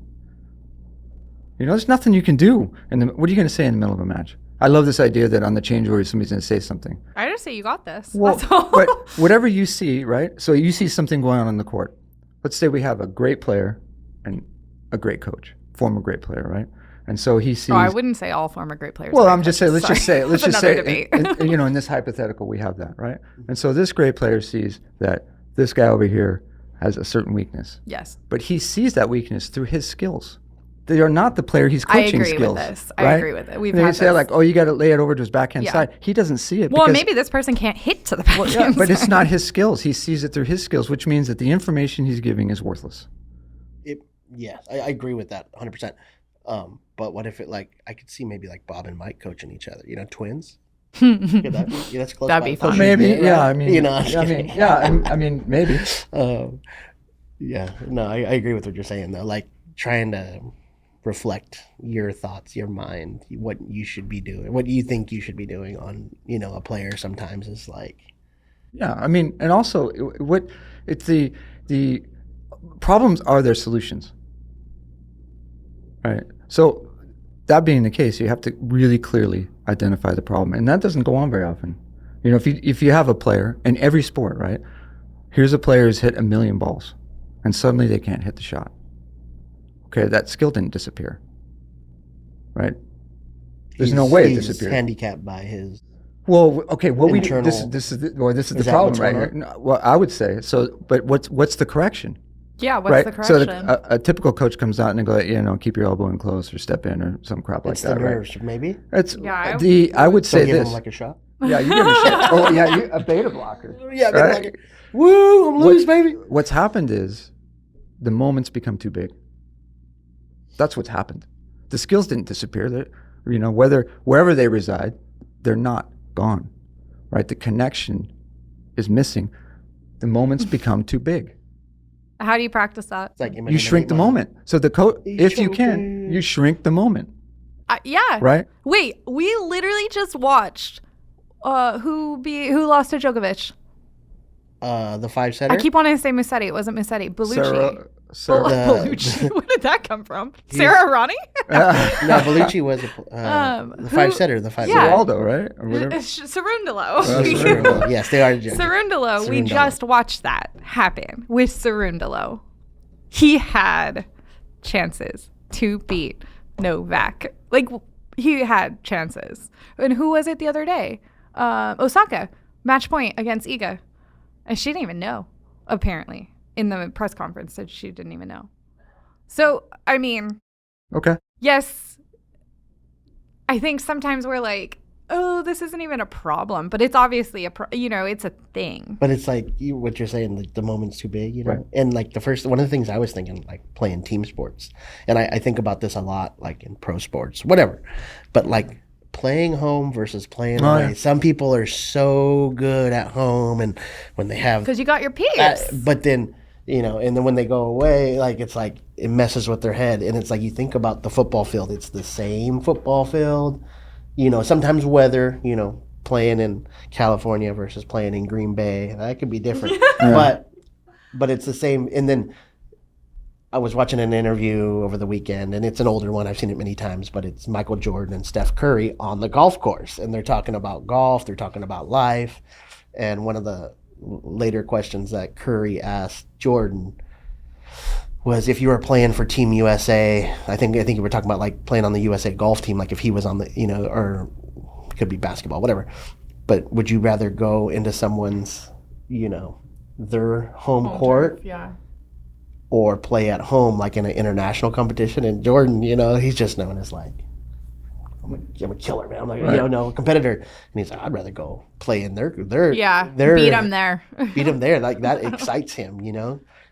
You know, there's nothing you can do. And what are you going to say in the middle of a match? I love this idea that on the changeover somebody's going to say something. I just say you got this. Well, That's all. but whatever you see, right? So you see something going on the court. Let's say we have a great player and a great coach, former great player, right? And so he sees. Oh, I wouldn't say all former great players. Well, are I'm just saying. coaches. Let's just say. Sorry. Let's That's just another say. debate. You know, in this hypothetical, we have that, right? And so this great player sees that this guy over here has a certain weakness, Yes. but he sees that weakness through his skills. They are not the player he's I coaching agree skills. with this. Right? I agree with it. We've They had say this. like, oh, you got to lay it over to his backhand Yeah. side. He doesn't see it. Well, because, maybe this person can't hit to the back. well, yeah, but it's not his skills. He sees it through his skills, which means that the information he's giving is worthless. Yes, I agree with that 100%. But what if it like I could see maybe like Bob and Mike coaching each other, you know, twins. Could that be, yeah, that's close. That'd by. be fun. Social Maybe, media, yeah. right? I mean, you know, I mean, maybe. Yeah, no, I agree with what you're saying though. Like trying to reflect your thoughts, your mind, what you should be doing, what you think you should be doing on, you know, a player sometimes is like. Yeah, I mean, and also, it's the problems are their solutions, right? So, that being the case, you have to really clearly identify the problem, and that doesn't go on very often. You know, if you have a player in every sport, right? Here's a player who's hit 1 million balls, and suddenly they can't hit the shot. Okay, that skill didn't disappear, right? There's no way it He's disappeared. handicapped by his. Well, okay. What we Internal- this is the Is that problem, what's right? going Here. No, well, I would say so. But what's the correction? Yeah, what's right. the correction? So a typical coach comes out and they go, you know, keep your elbow in close or step in or some crap like It's that, the right? nerves, maybe. It's Yeah, I would So say give this. him like a shot. Yeah, you give him a shot. Oh yeah, a beta blocker. Yeah, Right? like, woo, I'm loose, baby. What's happened is the moments become too big. That's what's happened. The skills didn't disappear. They're, you know, wherever they reside, they're not gone, right? The connection is missing. The moments become too big. How do you practice that? It's like You shrink the moment. So if you can, you shrink the moment, Yeah. right? Wait, we literally just watched who lost to Djokovic. The 5-setter. I keep wanting to say Musetti. It wasn't Musetti. Bellucci. Sarah, Bellucci. Where did that come from? Sarah Ronnie? No, Bellucci was the 5-setter. The 5-setter. Yeah. Waldo, right? Or whatever. Cerundolo. Cerundolo. Yes, they are. Judges. Cerundolo. We Cerundolo. just watched that happen with Cerundolo. He had chances to beat Novak. Like, he had chances. And who was it the other day? Osaka. Match point against Iga. And she didn't even know, apparently. In the press conference, said she didn't even know. So, I mean, Okay. yes, I think sometimes we're like, oh, this isn't even a problem, but it's obviously it's a thing. But it's like what you're saying, like the moment's too big, you know? Right. And like one of the things I was thinking, like playing team sports. And I think about this a lot, like in pro sports, whatever. But like playing home versus playing away. Yeah. Some people are so good at home and when they have Because you got your peers. but then and then when they go away, like it's like it messes with their head. And it's like you think about the football field, it's the same football field. Sometimes weather, playing in California versus playing in Green Bay, that could be different. But it's the same. And then I was watching an interview over the weekend, and it's an older one. I've seen it many times, but it's Michael Jordan and Steph Curry on the golf course. And they're talking about golf. They're talking about life. And one of the later questions that Curry asked Jordan was if you were playing for Team USA, I think you were talking about like playing on the USA golf team, like if he was on the, or it could be basketball, whatever. But would you rather go into someone's, their home court turf, yeah. or play at home like in an international competition? And Jordan, he's just known as like, I'm a killer, man. I'm like, no competitor. And he's like, I'd rather go play in their beat them there. Beat him there. Like that excites him,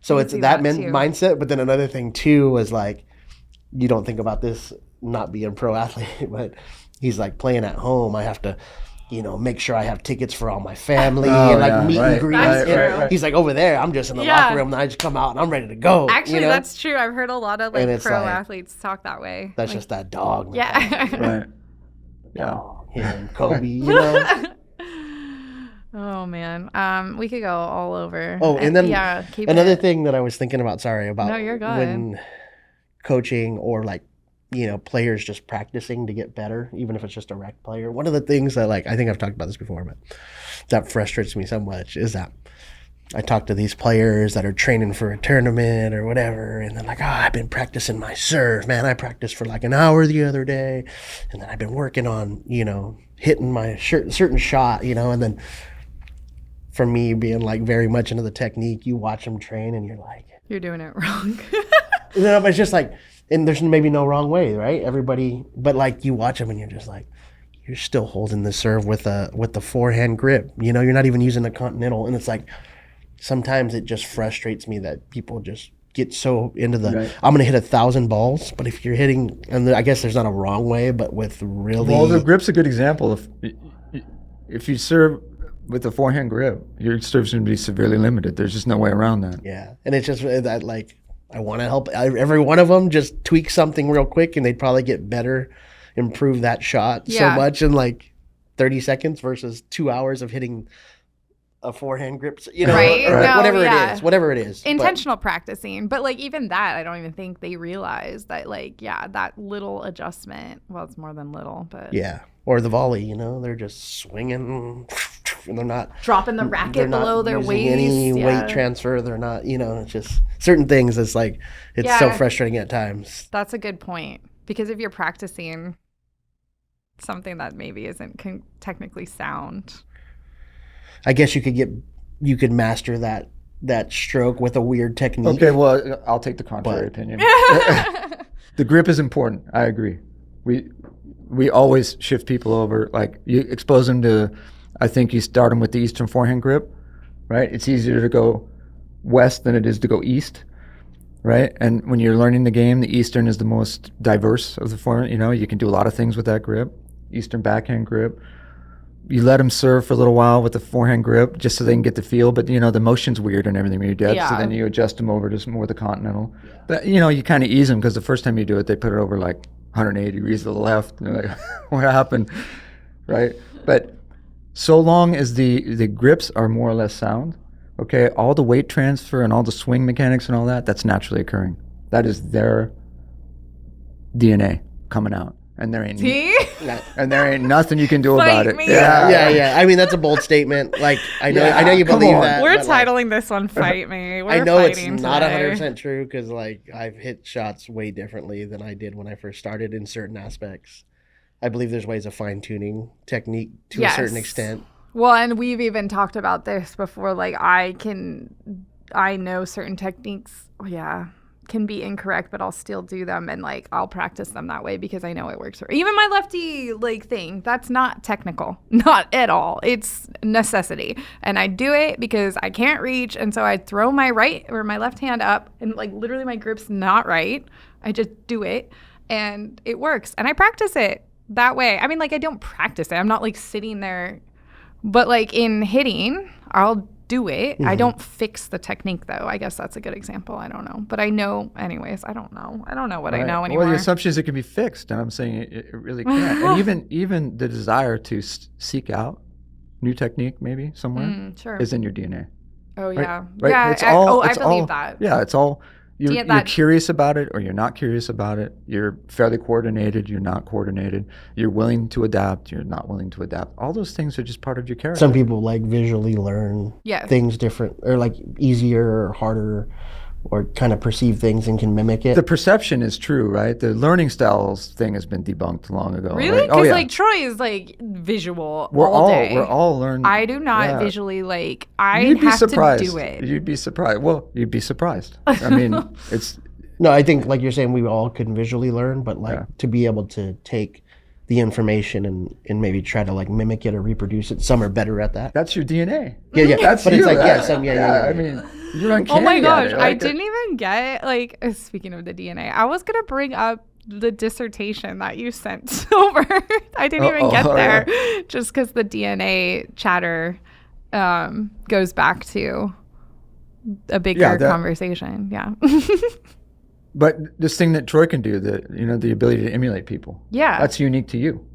So it's that too. mindset. But then another thing too was like, you don't think about this not being pro athlete, but he's like playing at home. I have to, make sure I have tickets for all my family and like meet and greet. That's true. He's like over there. I'm just in the locker room and I just come out and I'm ready to go. Actually, that's true. I've heard a lot of like pro athletes talk that way. That's just that dog. Yeah. Right. Yeah. Him, Kobe, Oh man, we could go all over. Oh, and then another it. thing that I was thinking about. Sorry about. No, you're good. When coaching or like players just practicing to get better, even if it's just a rec player. One of the things that I think I've talked about this before, but that frustrates me so much is that I talk to these players that are training for a tournament or whatever, and they're like, I've been practicing my serve, man. I practiced for like an hour the other day, and then I've been working on hitting my certain shot, and then. For me, being like very much into the technique, you watch them train and you're like, you're doing it wrong. But it's just like, and there's maybe no wrong way, right? Everybody, but like you watch them and you're just like, you're still holding the serve with the forehand grip. You're not even using a continental, and it's like sometimes it just frustrates me that people just get so into the I'm going to hit 1,000 balls, but if you're hitting, and I guess there's not a wrong way, but with really the grip's a good example. If you serve with a forehand grip, your serve's going to be severely limited. There's just no way around that. Yeah, and it's just that like I want to help every one of them just tweak something real quick, and they'd probably get better, improve that shot so much in like 30 seconds versus 2 hours of hitting a forehand grip, whatever it is. Intentional practicing. But like even that, I don't even think they realize that that little adjustment, well, it's more than little, but. Yeah. Or the volley, they're just swinging and they're not dropping the racket below their waist. Any weight transfer. They're not, it's just certain things. It's like, it's so frustrating at times. That's a good point. Because if you're practicing something that maybe isn't technically sound. I guess you could master that stroke with a weird technique. Okay, well, I'll take the contrary opinion. The grip is important. I agree. We always shift people over. Like you expose them to, I think you start them with the Eastern forehand grip, right? It's easier to go west than it is to go east, right? And when you're learning the game, the Eastern is the most diverse of the forehand. You can do a lot of things with that grip. Eastern backhand grip. You let them serve for a little while with the forehand grip just so they can get the feel, but the motion's weird and everything when you're dead, so then you adjust them over to more the continental. Yeah. But you kind of ease them because the first time you do it, they put it over like 180 degrees to the left. And they're like, what happened? Right? But so long as the grips are more or less sound, okay, all the weight transfer and all the swing mechanics and all that's naturally occurring. That is their DNA coming out. And there ain't nothing you can do about it. Yeah. I mean, that's a bold statement. Like I know you believe that. We're titling this one "Fight Me." I know it's not 100% true because like I've hit shots way differently than I did when I first started in certain aspects. I believe there's ways of fine tuning technique to a certain extent. Well, and we've even talked about this before. Like, I know certain techniques, can be incorrect, but I'll still do them, and like I'll practice them that way because I know it works. Even my lefty thing, that's not technical, not at all. It's necessity, and I do it because I can't reach, and so I throw my right or my left hand up, and like literally my grip's not right. I just do it, and it works, and I practice it that way. I mean, like I don't practice it. I'm not like sitting there, but like in hitting, I'll do it. I don't fix the technique though. I guess that's a good example. I don't know. But I know anyways. I don't know what I know anymore. Well, the assumption is it can be fixed, and I'm saying it really can't. And even the desire to seek out new technique maybe somewhere sure. is in your DNA. Oh yeah. Right? Yeah, I believe that. Yeah, it's all you're curious about it or you're not curious about it. You're fairly coordinated, you're not coordinated. You're willing to adapt, you're not willing to adapt. All those things are just part of your character. Some people like visually learn things different or like easier or harder or kind of perceive things and can mimic it. The perception is true, right? The learning styles thing has been debunked long ago. Really? Right? Because like Troy is like visual we're all day. We're all learning. I do not visually like. You'd be surprised. To do it. You'd be surprised. Well, you'd be surprised. I mean, it's. No, I think like you're saying, we all can visually learn, but like to be able to take the information and maybe try to like mimic it or reproduce it. Some are better at that. That's your DNA. Yeah. That's but you. it's like I mean, you're uncanny. Oh my gosh, at it. I didn't even get like. Speaking of the DNA, I was gonna bring up the dissertation that you sent over. I didn't even get there, just because the DNA chatter goes back to a bigger conversation. Yeah. But this thing that Troy can do, the ability to emulate people. Yeah. That's unique to you.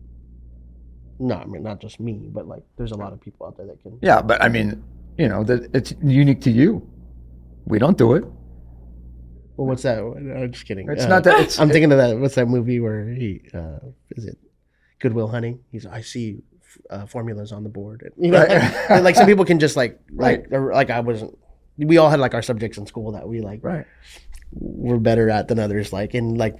No, I mean, not just me, but like there's a lot of people out there that can. Yeah, but I mean, it's unique to you. We don't do it. Well, what's that? I'm just kidding. It's not that. I'm thinking of that. What's that movie where he, is it Good Will Hunting? I see formulas on the board. Like some people can just like I wasn't. We all had like our subjects in school that we like. Right. We're better at than others. Like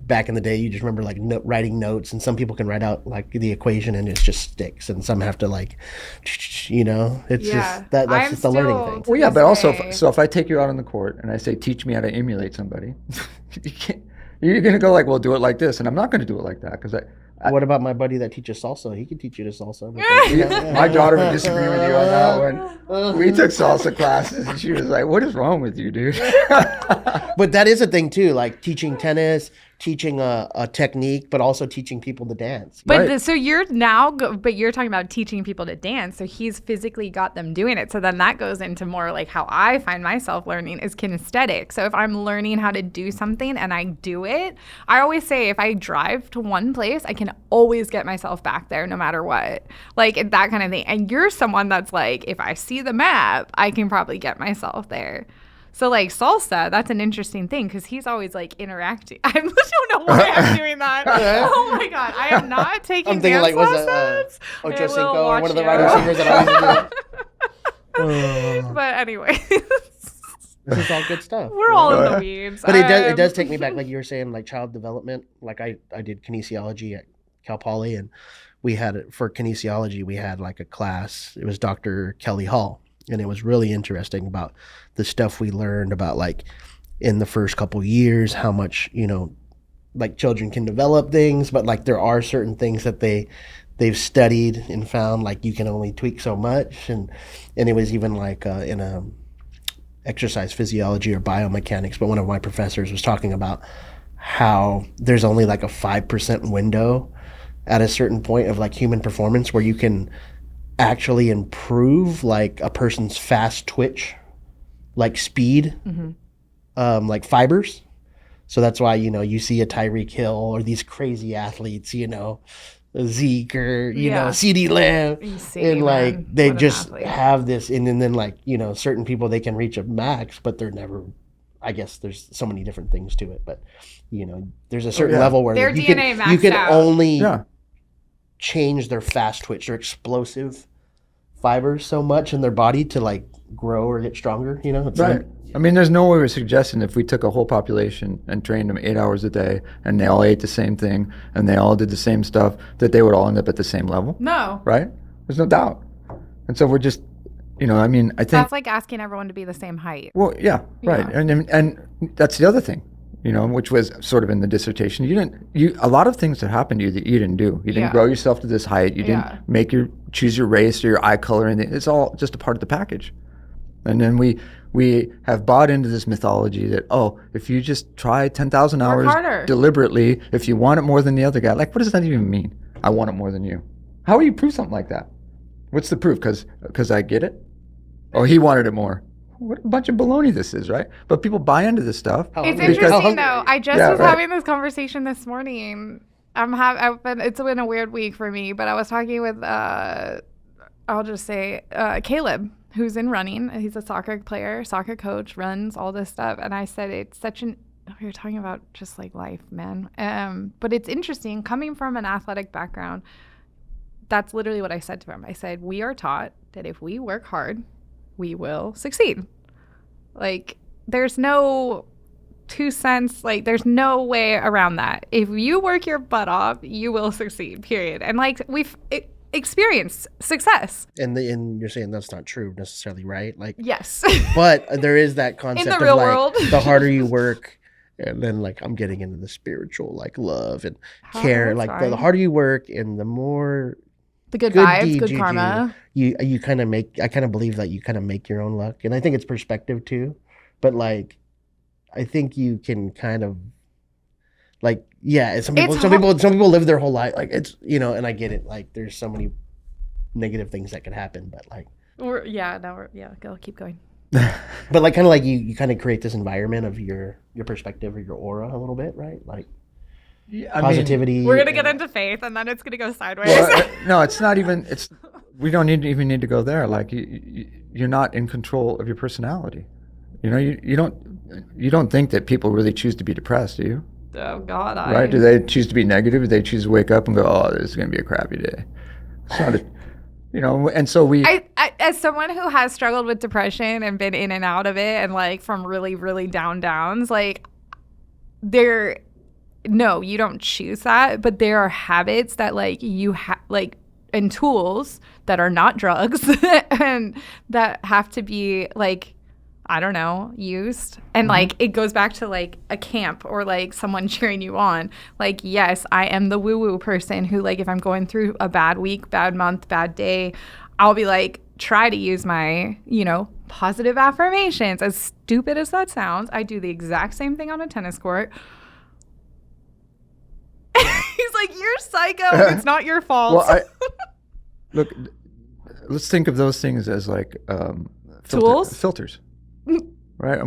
back in the day, you just remember like writing notes, and some people can write out like the equation and it just sticks, and some have to like, it's just that's just the learning thing. Well, yeah, but also, if I take you out on the court and I say, teach me how to emulate somebody, you're gonna go like, well, do it like this, and I'm not gonna do it like that because what about my buddy that teaches salsa? He can teach you to salsa. My daughter would disagree with you on that one. We took salsa classes, and she was like, what is wrong with you, dude? But that is a thing, too, like teaching tennis, teaching a technique, but also teaching people to dance. But so you're but you're talking about teaching people to dance. So he's physically got them doing it. So then that goes into more like how I find myself learning is kinesthetic. So if I'm learning how to do something and I do it, I always say if I drive to one place, I can always get myself back there no matter what. Like that kind of thing. And you're someone that's like, if I see the map, I can probably get myself there. So like salsa, that's an interesting thing because he's always like interacting. I don't know why I'm doing that. Oh my God, I am not taking I'm thinking like, was it Ocho Cinco or one of the wide receivers that I always do? But anyway. This is all good stuff. We're all in the weeds. But it does take me back, like you were saying, like child development. Like I did kinesiology at Cal Poly, and we had, for kinesiology, we had like a class. It was Dr. Kelly Hall. And it was really interesting about the stuff we learned about like in the first couple years, how much, like children can develop things, but like there are certain things that they've studied and found like you can only tweak so much. And it was even like in a exercise physiology or biomechanics, but one of my professors was talking about how there's only like a 5% window at a certain point of like human performance where you can actually improve like a person's fast twitch, like speed, like fibers. So that's why, you see a Tyreek Hill or these crazy athletes, Zeke or, CeeDee Lamb. And like, they just have this. And then like, certain people, they can reach a max, but they're never, I guess there's so many different things to it. But, there's a certain level where their you DNA can, you can out. only change their fast twitch or explosive fibers so much in their body to like grow or get stronger, It's right. like, I mean, there's no way we're suggesting if we took a whole population and trained them 8 hours a day and they all ate the same thing and they all did the same stuff that they would all end up at the same level. No. Right? There's no doubt. And so we're just, I think That's like asking everyone to be the same height. Well, yeah, right. Yeah. And that's the other thing, which was sort of in the dissertation. A lot of things that happened to you that you didn't do. You didn't Yeah. grow yourself to this height. You Yeah. didn't choose your race or your eye color. And it's all just a part of the package. And then we have bought into this mythology that, if you just try 10,000 hours harder. deliberately, if you want it more than the other guy, like, what does that even mean? I want it more than you. How will you prove something like that? What's the proof? Because I get it? Oh, he wanted it more. What a bunch of baloney this is, right? But people buy into this stuff. It's interesting though. I just was having this conversation this morning. It's been a weird week for me, but I was talking with I'll just say Caleb, who's in running. He's a soccer player, soccer coach, runs all this stuff, and I said it's such an. We were talking about just like life, man. But it's interesting coming from an athletic background. That's literally what I said to him. I said we are taught that if we work hard, we will succeed. Like, there's no 2 cents, like, there's no way around that. If you work your butt off, you will succeed, period. And, like, we've experienced success. And you're saying that's not true necessarily, right? Like, yes. But there is that concept in the real of, like, world. the harder you work, and then, like, I'm getting into the spiritual, like, love and care. Like, the harder you work and the more... The good vibes, good karma. You kind of I kind of believe that you kind of make your own luck. And I think it's perspective too. But like, I think you can kind of like, yeah, some people live their whole life. Like it's, and I get it. Like there's so many negative things that could happen, but like. Go keep going. But like, kind of like you kind of create this environment of your perspective or your aura a little bit, right? Like. Yeah, positivity. We're gonna get into faith, and then it's gonna go sideways. Well, no, it's not even. We don't even need to go there. Like you're not in control of your personality. You don't think that people really choose to be depressed, do you? Oh God, right? Do they choose to be negative? Do they choose to wake up and go, "Oh, this is gonna be a crappy day"? It's not and so we. I as someone who has struggled with depression and been in and out of it, and like from really really downs, like No, you don't choose that, but there are habits that like you have like and tools that are not drugs and that have to be like, I don't know, used. And like it goes back to like a camp or like someone cheering you on. Like, yes, I am the woo-woo person who like if I'm going through a bad week, bad month, bad day, I'll be like try to use my, positive affirmations. As stupid as that sounds, I do the exact same thing on a tennis court. He's like, you're psycho. It's not your fault. Well, look, let's think of those things as like tools, filters, right?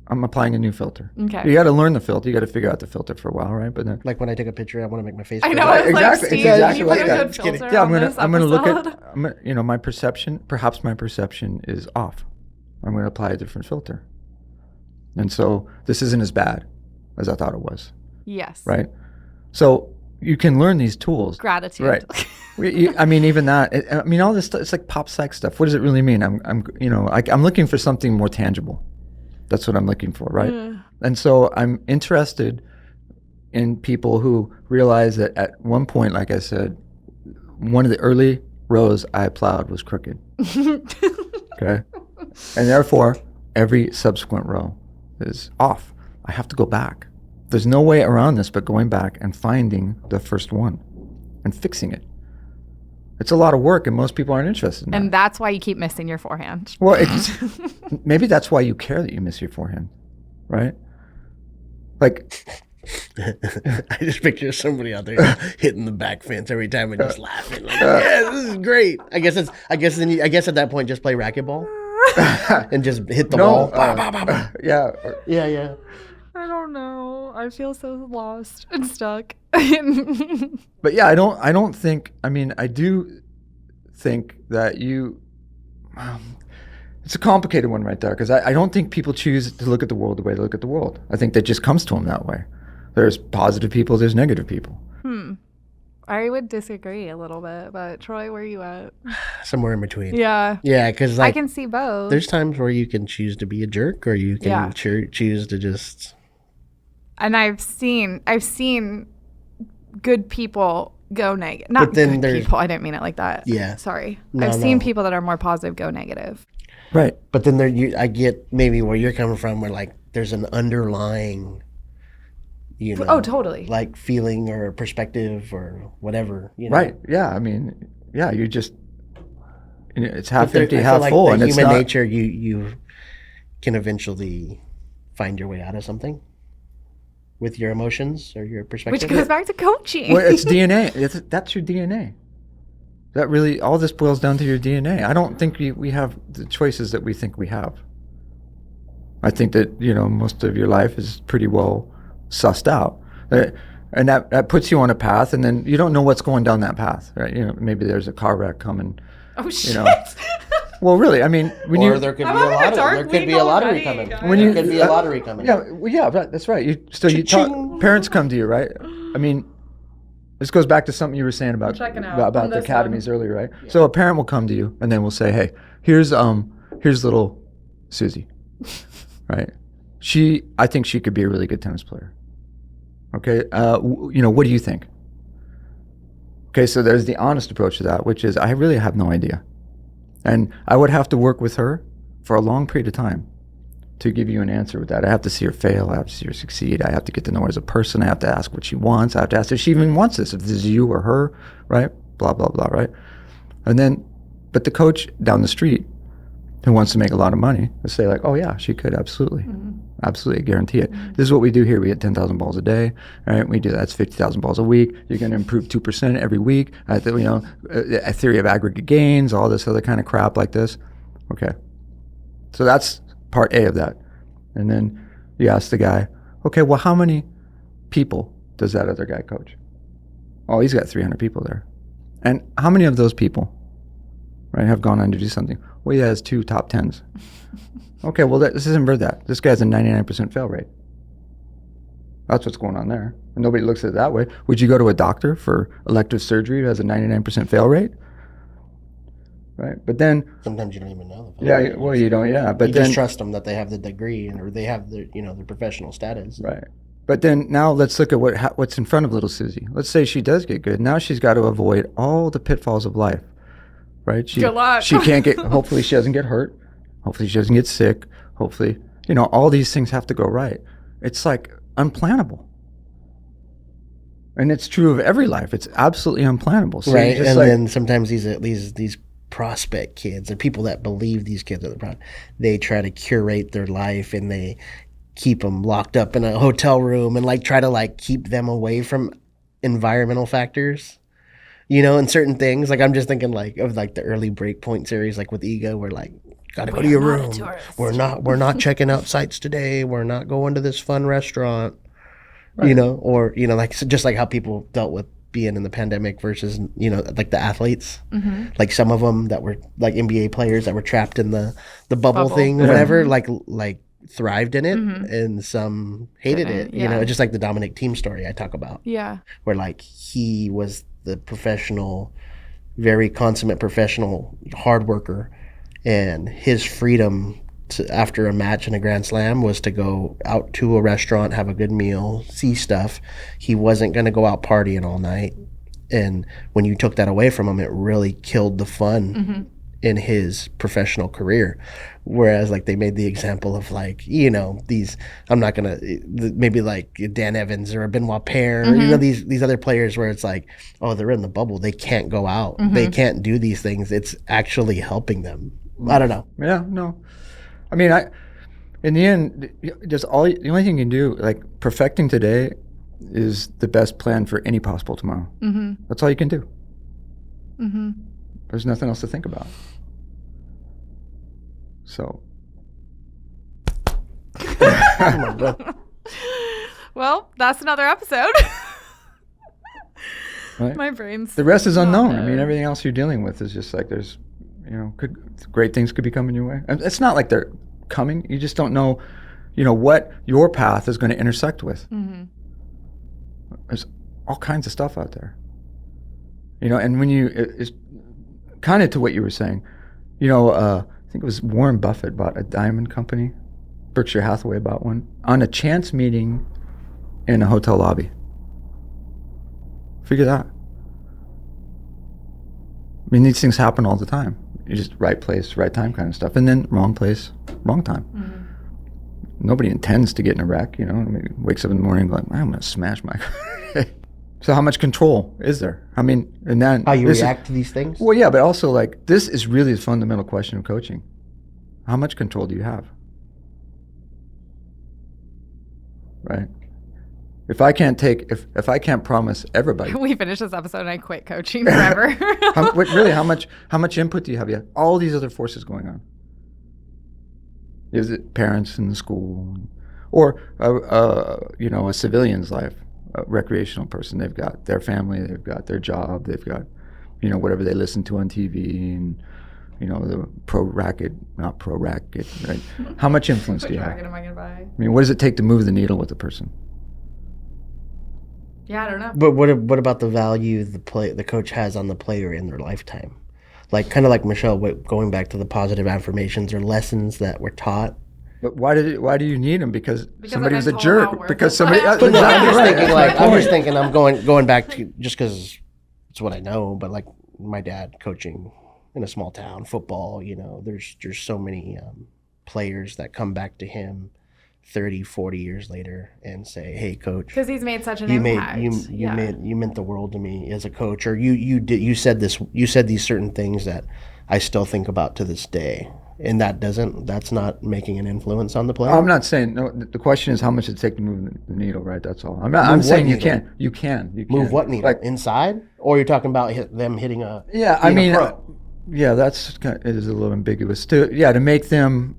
I'm applying a new filter. Okay. You got to learn the filter. You got to figure out the filter for a while, right? But then, like when I take a picture, I want to make my face. I know. Right? Exactly. Like, Steve, exactly. Can you put a good filter yeah, I'm gonna look at. My perception. Perhaps my perception is off. I'm going to apply a different filter. And so this isn't as bad as I thought it was. Yes. Right. So you can learn these tools. Gratitude. Right. Even that. All this stuff. It's like pop psych stuff. What does it really mean? I'm looking for something more tangible. That's what I'm looking for, right? And so I'm interested in people who realize that at one point, like I said, one of the early rows I plowed was crooked. Okay. And therefore, every subsequent row is off. I have to go back. There's no way around this but going back and finding the first one and fixing it. It's a lot of work, and most people aren't interested in that. And that's why you keep missing your forehand. Well, maybe that's why you care that you miss your forehand, right? Like, I just picture somebody out there hitting the back fence every time and just laughing. Like, yeah, this is great. I guess at that point, just play racquetball and just hit the ball. Yeah. Yeah. I don't know. I feel so lost and stuck. But yeah, I don't think. I do think that you. It's a complicated one right there because I don't think people choose to look at the world the way they look at the world. I think that just comes to them that way. There's positive people. There's negative people. I would disagree a little bit, but Troy, where are you at? Somewhere in between. Yeah. Yeah, because I can see both. There's times where you can choose to be a jerk, or you can choose to just. And I've seen good people go negative. Not But then good there's- people. I didn't mean it like that. Yeah. Sorry. No, I've seen no. people that are more positive go negative. Right. But then I get maybe where you're coming from, where like there's an underlying, Oh, totally. like feeling or perspective or whatever. You know? Right. Yeah. I mean, yeah. You just it's half But empty, I feel half like full, the and it's human not. nature. You can eventually find your way out of something with your emotions or your perspective. Which goes back to coaching. Well, it's DNA. That's your DNA. That really, all this boils down to your DNA. I don't think we have the choices that we think we have. I think that, most of your life is pretty well sussed out. And that puts you on a path, and then you don't know what's going down that path, right? Maybe there's a car wreck coming. Oh, shit. Well, really, I mean, when Or you... there could be I'm a having a lottery. dark There could week be a lottery already, coming. guys. When There you- could be a lottery coming. Yeah, that's right. You Cha-ching. parents come to you, right? I mean, this goes back to something you were saying about checking out about on the this academies earlier, right? So a parent will come to you and then will say, "Hey, here's little Susie, right? I think she could be a really good tennis player. Okay, what do you think?" Okay, so there's the honest approach to that, which is I really have no idea, and I would have to work with her for a long period of time to give you an answer with that. I have to see her fail. I have to see her succeed. I have to get to know her as a person. I have to ask what she wants. I have to ask if she even wants this, if this is you or her, right? Blah, blah, blah, right? And then, but the coach down the street who wants to make a lot of money will say like, oh yeah, she could, absolutely. Absolutely, guarantee it. This is what we do here. We hit 10,000 balls a day, right? We do that's 50,000 balls a week. You're going to improve 2% every week. A theory of aggregate gains, all this other kind of crap like this. Okay. So that's part A of that. And then you ask the guy, okay, well, how many people does that other guy coach? Oh, he's got 300 people there. And how many of those people, right, have gone on to do something? Well, he has 2 top 10s. Okay, well, this isn't for that. This guy's a 99% fail rate. That's what's going on there. And nobody looks at it that way. Would you go to a doctor for elective surgery who has a 99% fail rate? Right, but then Sometimes you don't even know. yeah, well, you don't, yeah, but You then just trust them that they have the degree or they have their professional status. right. But then now let's look at what's in front of little Susie. Let's say she does get good. Now she's got to avoid all the pitfalls of life, right? Good luck. She can't get. Hopefully, she doesn't get hurt. Hopefully, she doesn't get sick. Hopefully, all these things have to go right. It's like unplannable, and it's true of every life. It's absolutely unplannable. So Right, just and like, then sometimes these prospect kids or people that believe these kids are the product, they try to curate their life and they keep them locked up in a hotel room and like try to like keep them away from environmental factors, and certain things. Like I'm just thinking like of like the early Breakpoint series, like with Ego, where like gotta go to your room. We're not checking out sites today. We're not going to this fun restaurant. Right. Or like just like how people dealt with being in the pandemic versus like the athletes, like some of them that were like NBA players that were trapped in the bubble thing or whatever, like thrived in it, and some hated it. Yeah. Just like the Dominic Thiem story I talk about, Yeah. where like he was the professional, very consummate professional hard worker, and his freedom after a match in a Grand Slam was to go out to a restaurant, have a good meal, see stuff. He wasn't going to go out partying all night. And when you took that away from him, it really killed the fun in his professional career. Whereas like they made the example of like, these, I'm not going to, maybe like Dan Evans or Benoit Paire, or, these other players where it's like, oh, they're in the bubble. They can't go out. They can't do these things. It's actually helping them. I don't know. yeah, no. I mean, in the end, the only thing you can do, like perfecting today is the best plan for any possible tomorrow. That's all you can do. There's nothing else to think about. So. Well, that's another episode. Right? My brain's The rest is not unknown. I there. mean, everything else you're dealing with is just like great things could be coming your way. And it's not like they're coming. You just don't know, what your path is going to intersect with. There's all kinds of stuff out there. And when it's kind of to what you were saying, I think it was Warren Buffett bought a diamond company. Berkshire Hathaway bought one on a chance meeting in a hotel lobby. Figure that. mean, these things happen all the time. You just right place, right time kind of stuff. And then wrong place, wrong time. Mm-hmm. Nobody intends to get in a wreck, you know. I mean, wakes up in the morning going, I'm going to smash my car. So how much control is there? I mean, and then How you react to these things? Well, yeah, but also like this is really the fundamental question of coaching. How much control do you have? Right? If I can't promise everybody. We finish this episode and I quit coaching forever. How much input do you have? You have all these other forces going on. Is it parents in the school, or a civilian's life, a recreational person? They've got their family, they've got their job, they've got, whatever they listen to on TV, and the not pro racket, right? How much influence do you have? Am I gonna buy? I mean, what does it take to move the needle with a person? Yeah, I don't know. But what about the value the coach has on the player in their lifetime? Like, kind of like Michelle, going back to the positive affirmations or lessons that were taught. But why do you need them? Because somebody was a I've been told how jerk. worthless Because somebody. I am. But no, I'm just Right. thinking, I'm going back to, just because it's what I know, but like my dad coaching in a small town football, there's so many players that come back to him 30, 40 years later and say, "Hey, coach, Because he's made such an you impact. you meant the world to me as a coach, or you said these certain things that I still think about to this day." And that's not making an influence on the player. I'm not saying no. The question is how much it take to move the needle, right? That's all. I'm saying you can. You can. Move what needle? Like inside, or you're talking about them hitting a? Yeah, I mean, yeah, that's it is a little ambiguous. To make them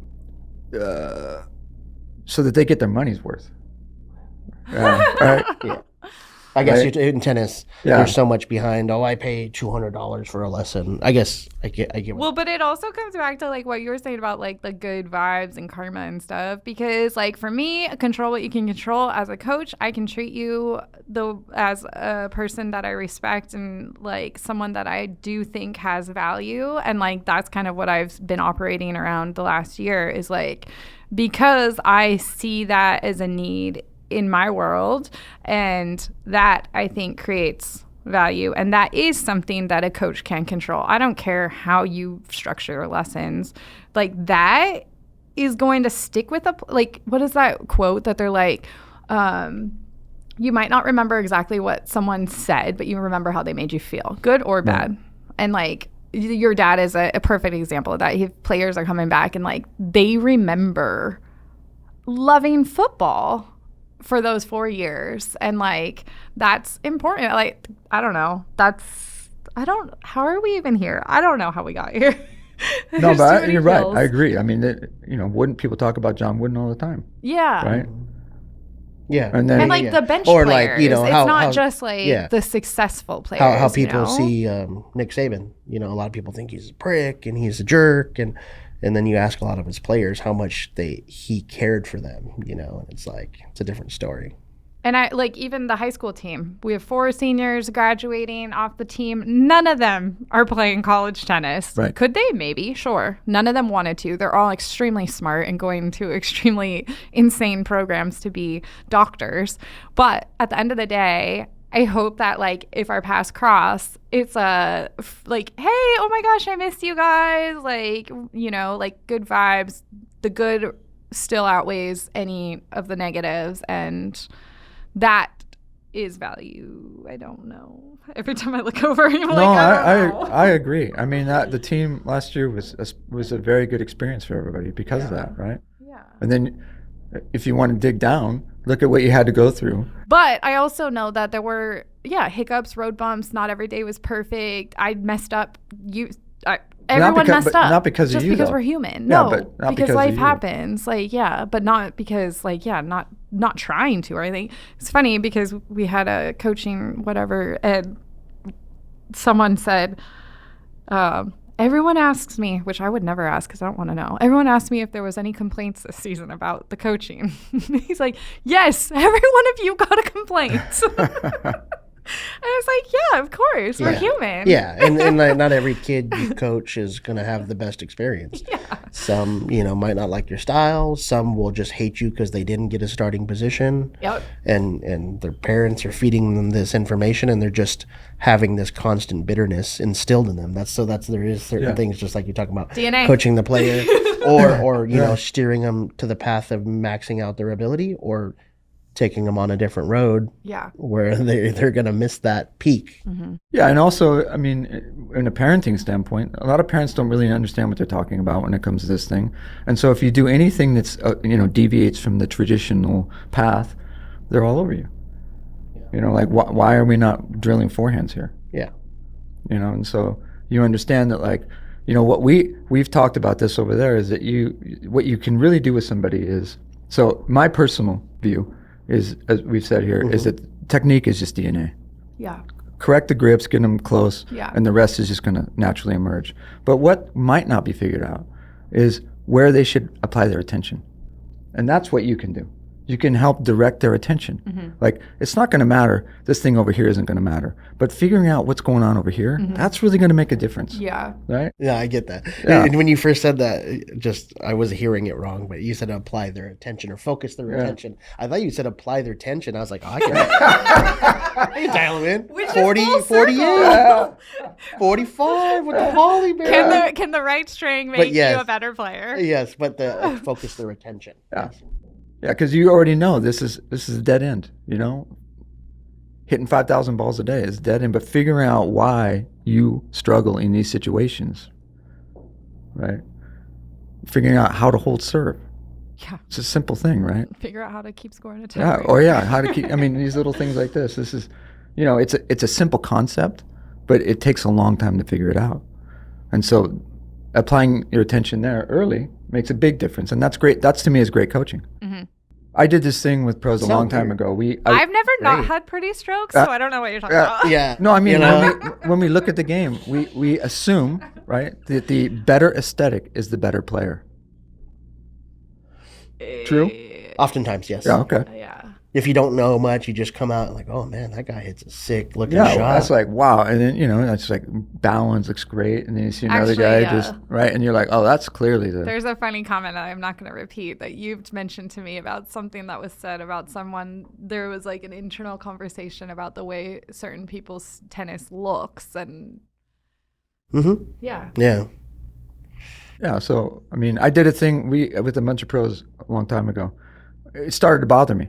so that they get their money's worth. Right? Yeah. I guess Right? in tennis, there's so much behind. Oh, I pay $200 for a lesson. I guess I get. Well, but it also comes back to like what you were saying about like the good vibes and karma and stuff. Because like for me, control what you can control. As a coach, I can treat you as a person that I respect and like someone that I do think has value. And like that's kind of what I've been operating around the last year is like because I see that as a need in my world, and that I think creates value, and that is something that a coach can control. I don't care how you structure your lessons, like that is going to stick with like what is that quote that they're like, you might not remember exactly what someone said, but you remember how they made you feel, good or bad. And like your dad is a perfect example of that. Players are coming back and like they remember loving football for those 4 years, and like that's important. Like I don't know, how are we even here? I don't know how we got here. No, but you're right. I agree. I mean, wouldn't people talk about John Wooden all the time? Yeah. Right. Yeah, and like the bench or players, like it's not just like the successful players. How people see Nick Saban. A lot of people think he's a prick and he's a jerk, and then you ask a lot of his players how much he cared for them. And it's like it's a different story. And I like even the high school team. We have 4 seniors graduating off the team. None of them are playing college tennis. Right. Could they? Maybe. Sure. None of them wanted to. They're all extremely smart and going to extremely insane programs to be doctors. But at the end of the day, I hope that like if our paths cross, it's like, hey, oh my gosh, I missed you guys. Like, like good vibes. The good still outweighs any of the negatives, and that is value. I don't know. Every time I look over, I'm like, I agree. I mean, the team last year was a very good experience for everybody because of that, right? Yeah. And then if you want to dig down, look at what you had to go through. But I also know that there were, hiccups, road bumps. Not every day was perfect. I messed up. Everyone messed up. Not because just of you, because though. we're human. Yeah, No, but not because because life of you. happens. Like, but not because, not trying to or anything. It's funny because we had a coaching whatever, and someone said, everyone asks me, which I would never ask because I don't want to know. Everyone asked me if there was any complaints this season about the coaching. He's like, yes, every one of you got a complaint. And I was like, yeah, of course. We're human. Yeah, and like, not every kid you coach is going to have the best experience. Yeah. Some, might not like your style. Some will just hate you because they didn't get a starting position. Yep. And their parents are feeding them this information, and they're just having this constant bitterness instilled in them. There is certain things, just like you talk about DNA. coaching the player, or steering them to the path of maxing out their ability, or taking them on a different road where they're going to miss that peak. Mm-hmm. Yeah, and also, I mean, in a parenting standpoint, a lot of parents don't really understand what they're talking about when it comes to this thing. And so if you do anything that's, deviates from the traditional path, they're all over you. Yeah. Like, why are we not drilling forehands here? Yeah. And so you understand that, like, what we've talked about this over there is that what you can really do with somebody is, so my personal view is, as we've said here, is that technique is just DNA. Yeah. Correct the grips, get them close, and the rest is just going to naturally emerge. But what might not be figured out is where they should apply their attention. And that's what you can do. You can help direct their attention. Mm-hmm. Like, it's not going to matter. This thing over here isn't going to matter. But figuring out what's going on over here, that's really going to make a difference. Yeah. Right? Yeah, I get that. Yeah. And when you first said that, I was hearing it wrong, but you said apply their attention or focus their attention. I thought you said apply their tension. I was like, I can dial them in. Which 40, is full 48, 45 with the volley, man. Can the right string make you a better player? Yes, but focus their attention. Yeah. Yeah, because you already know this is a dead end, Hitting 5,000 balls a day is dead end, but figuring out why you struggle in these situations, right? Figuring out how to hold serve. Yeah. It's a simple thing, right? Figure out how to keep scoring a tie. Yeah, how to keep, these little things like this is, it's a simple concept, but it takes a long time to figure it out. And so applying your attention there early makes a big difference, and that's great. That's, to me, is great coaching. Mm-hmm. I did this thing with pros a long time ago. I've never not had pretty strokes, so I don't know what you're talking about. Yeah. No, I mean, when we look at the game, we assume, right, that the better aesthetic is the better player. True? Oftentimes, yes. Yeah, okay. Yeah. If you don't know much, you just come out like, oh man, that guy hits a sick looking shot. Yeah, that's like, wow. And then, it's like balance looks great. And then you see another guy just, right? And you're like, oh, that's clearly There's a funny comment that I'm not going to repeat that you've mentioned to me about something that was said about someone. There was like an internal conversation about the way certain people's tennis looks. And yeah. Yeah, so, I did a thing with a bunch of pros a long time ago. It started to bother me.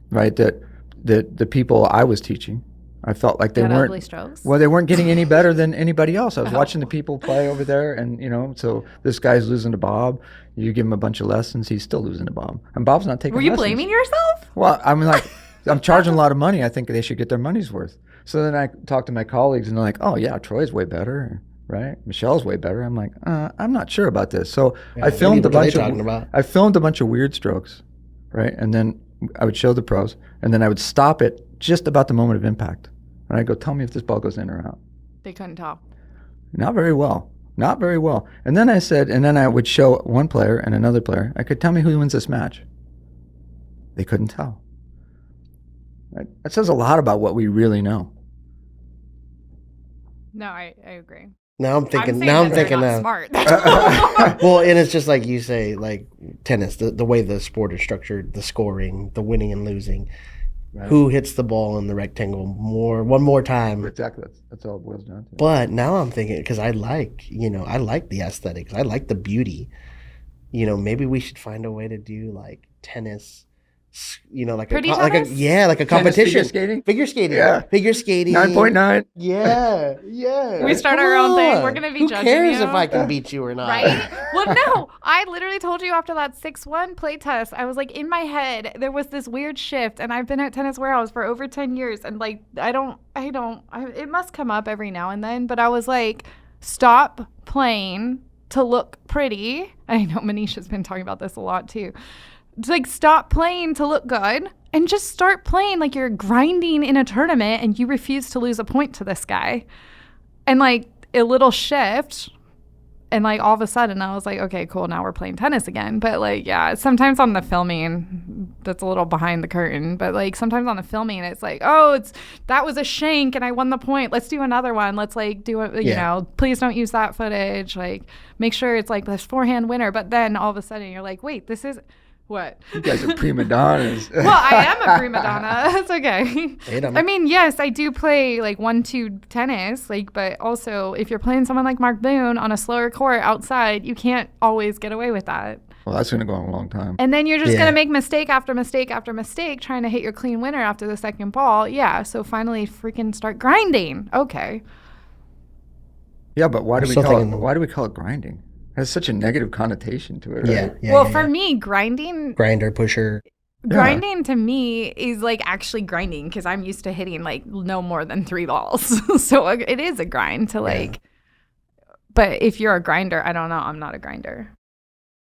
Right, that the people I was teaching, I felt like they weren't ugly strokes? Well, they weren't getting any better than anybody else. I was watching the people play over there, and so this guy's losing to Bob. You give him a bunch of lessons, he's still losing to Bob, and Bob's not taking. Were you lessons. blaming yourself? Well, I'm charging a lot of money. I think they should get their money's worth. So then I talked to my colleagues, and they're like, "Oh yeah, Troy's way better, right? Michelle's way better." I'm like, I'm not sure about this. So I filmed a bunch of weird strokes, right, and then I would show the pros, and then I would stop it just about the moment of impact. And I'd go, tell me if this ball goes in or out. They couldn't tell. Not very well. And then I would show one player and another player. I could tell me who wins this match. They couldn't tell. Right? That says a lot about what we really know. No, I agree. Now I'm thinking. Smart. Well, and it's just like you say, like tennis, the way the sport is structured, the scoring, the winning and losing, right. Who hits the ball in the rectangle one more time. Exactly. That's all it boils down to. But now I'm thinking, because I like the aesthetics, I like the beauty. Maybe we should find a way to do like tennis. Like a competition. Figure skating. Yeah. Figure skating. 9.9. Yeah. We start our own thing. We're gonna be judging you. Who cares if I can beat you or not? Right? Well, no. I literally told you after that 6-1 play test, I was like, in my head, there was this weird shift, and I've been at Tennis Warehouse for over 10 years, and like, it must come up every now and then, but I was like, stop playing to look pretty. I know Manisha's been talking about this a lot too. It's like, stop playing to look good and just start playing like you're grinding in a tournament and you refuse to lose a point to this guy. And like a little shift, And like all of a sudden I was like, okay, cool, now we're playing tennis again. But like, yeah, sometimes on the filming, that's a little behind the curtain, but like sometimes on the filming it's like, oh, that was a shank and I won the point, let's do another one, let's like do it, you know, please don't use that footage, like make sure it's like this forehand winner. But then all of a sudden you're like, wait, this is what? You guys are prima donnas. Well, I am a prima donna. That's okay. I mean, yes, I do play like 1-2 tennis, like, but also if you're playing someone like Mark Boone on a slower court outside, you can't always get away with that. Well, that's going to go on a long time. And then you're just going to make mistake after mistake after mistake trying to hit your clean winner after the second ball. Yeah, so finally freaking start grinding. Okay. Yeah, but why do we call it grinding? It has such a negative connotation to it, right? Well, for me, grinding... Grinder, pusher. Grinding to me is like actually grinding because I'm used to hitting like no more than 3 balls. So it is a grind to like... But if you're a grinder, I don't know. I'm not a grinder.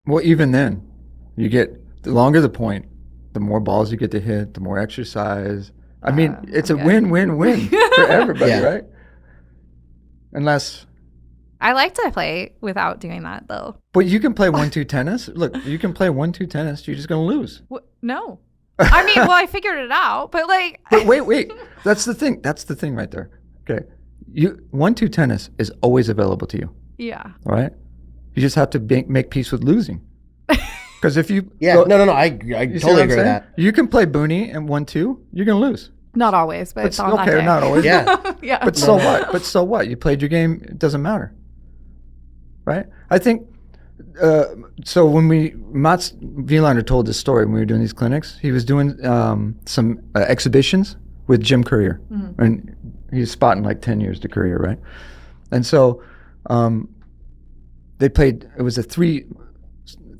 Well, even then, the longer the point, the more balls you get to hit, the more exercise. I mean, it's a win-win-win for everybody, right? Unless... I like to play without doing that, though. But you can play 1-2 tennis. Look, you can play 1-2 tennis. You're just going to lose. No. I mean, well, I figured it out, but like... But wait. That's the thing. That's the thing right there. Okay. 1-2 tennis is always available to you. Yeah. All right? You just have to make peace with losing. Because if you... I totally agree with that. You can play Booney and 1-2. You're going to lose. Not always, but it's on that day. Okay, not always. Yeah. But so what? But so what? You played your game. It doesn't matter. Right? I think, so when Mats Wielander told this story when we were doing these clinics, he was doing some exhibitions with Jim Courier. Mm-hmm. And he's spotting like 10 years to Courier, right? And so they played, it was a three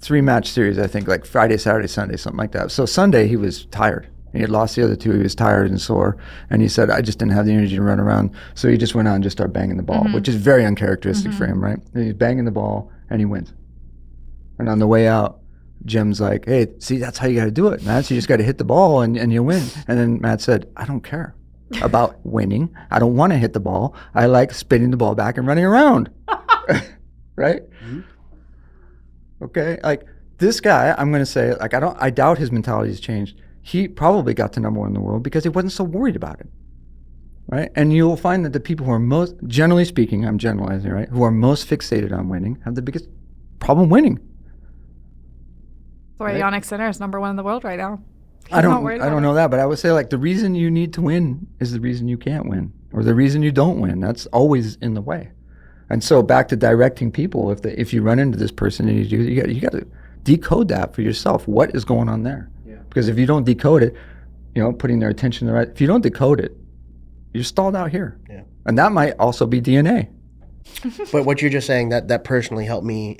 match series, I think, like Friday, Saturday, Sunday, something like that. So Sunday he was tired. He had lost the other 2. He was tired and sore. And he said, I just didn't have the energy to run around. So he just went out and just started banging the ball, which is very uncharacteristic for him, right? And he's banging the ball and he wins. And on the way out, Jim's like, hey, see, that's how you got to do it, Matt. You just got to hit the ball and you win. And then Matt said, I don't care about winning. I don't want to hit the ball. I like spinning the ball back and running around. Right? Mm-hmm. Okay. Like this guy, I'm going to say, like, I doubt his mentality has changed. He probably got to number 1 in the world because he wasn't so worried about it, right? And you'll find that the people who are most, generally speaking, I'm generalizing, right, who are most fixated on winning have the biggest problem winning. That's why Yannick Sinner is number 1 in the world right now. I don't know that, but I would say like the reason you need to win is the reason you can't win, or the reason you don't win. That's always in the way. And so back to directing people, if you run into this person and you got to decode that for yourself. What is going on there? Because if you don't decode it, putting their attention in the right, if you don't decode it, you're stalled out here. Yeah. And that might also be DNA. But what you're just saying, that personally helped me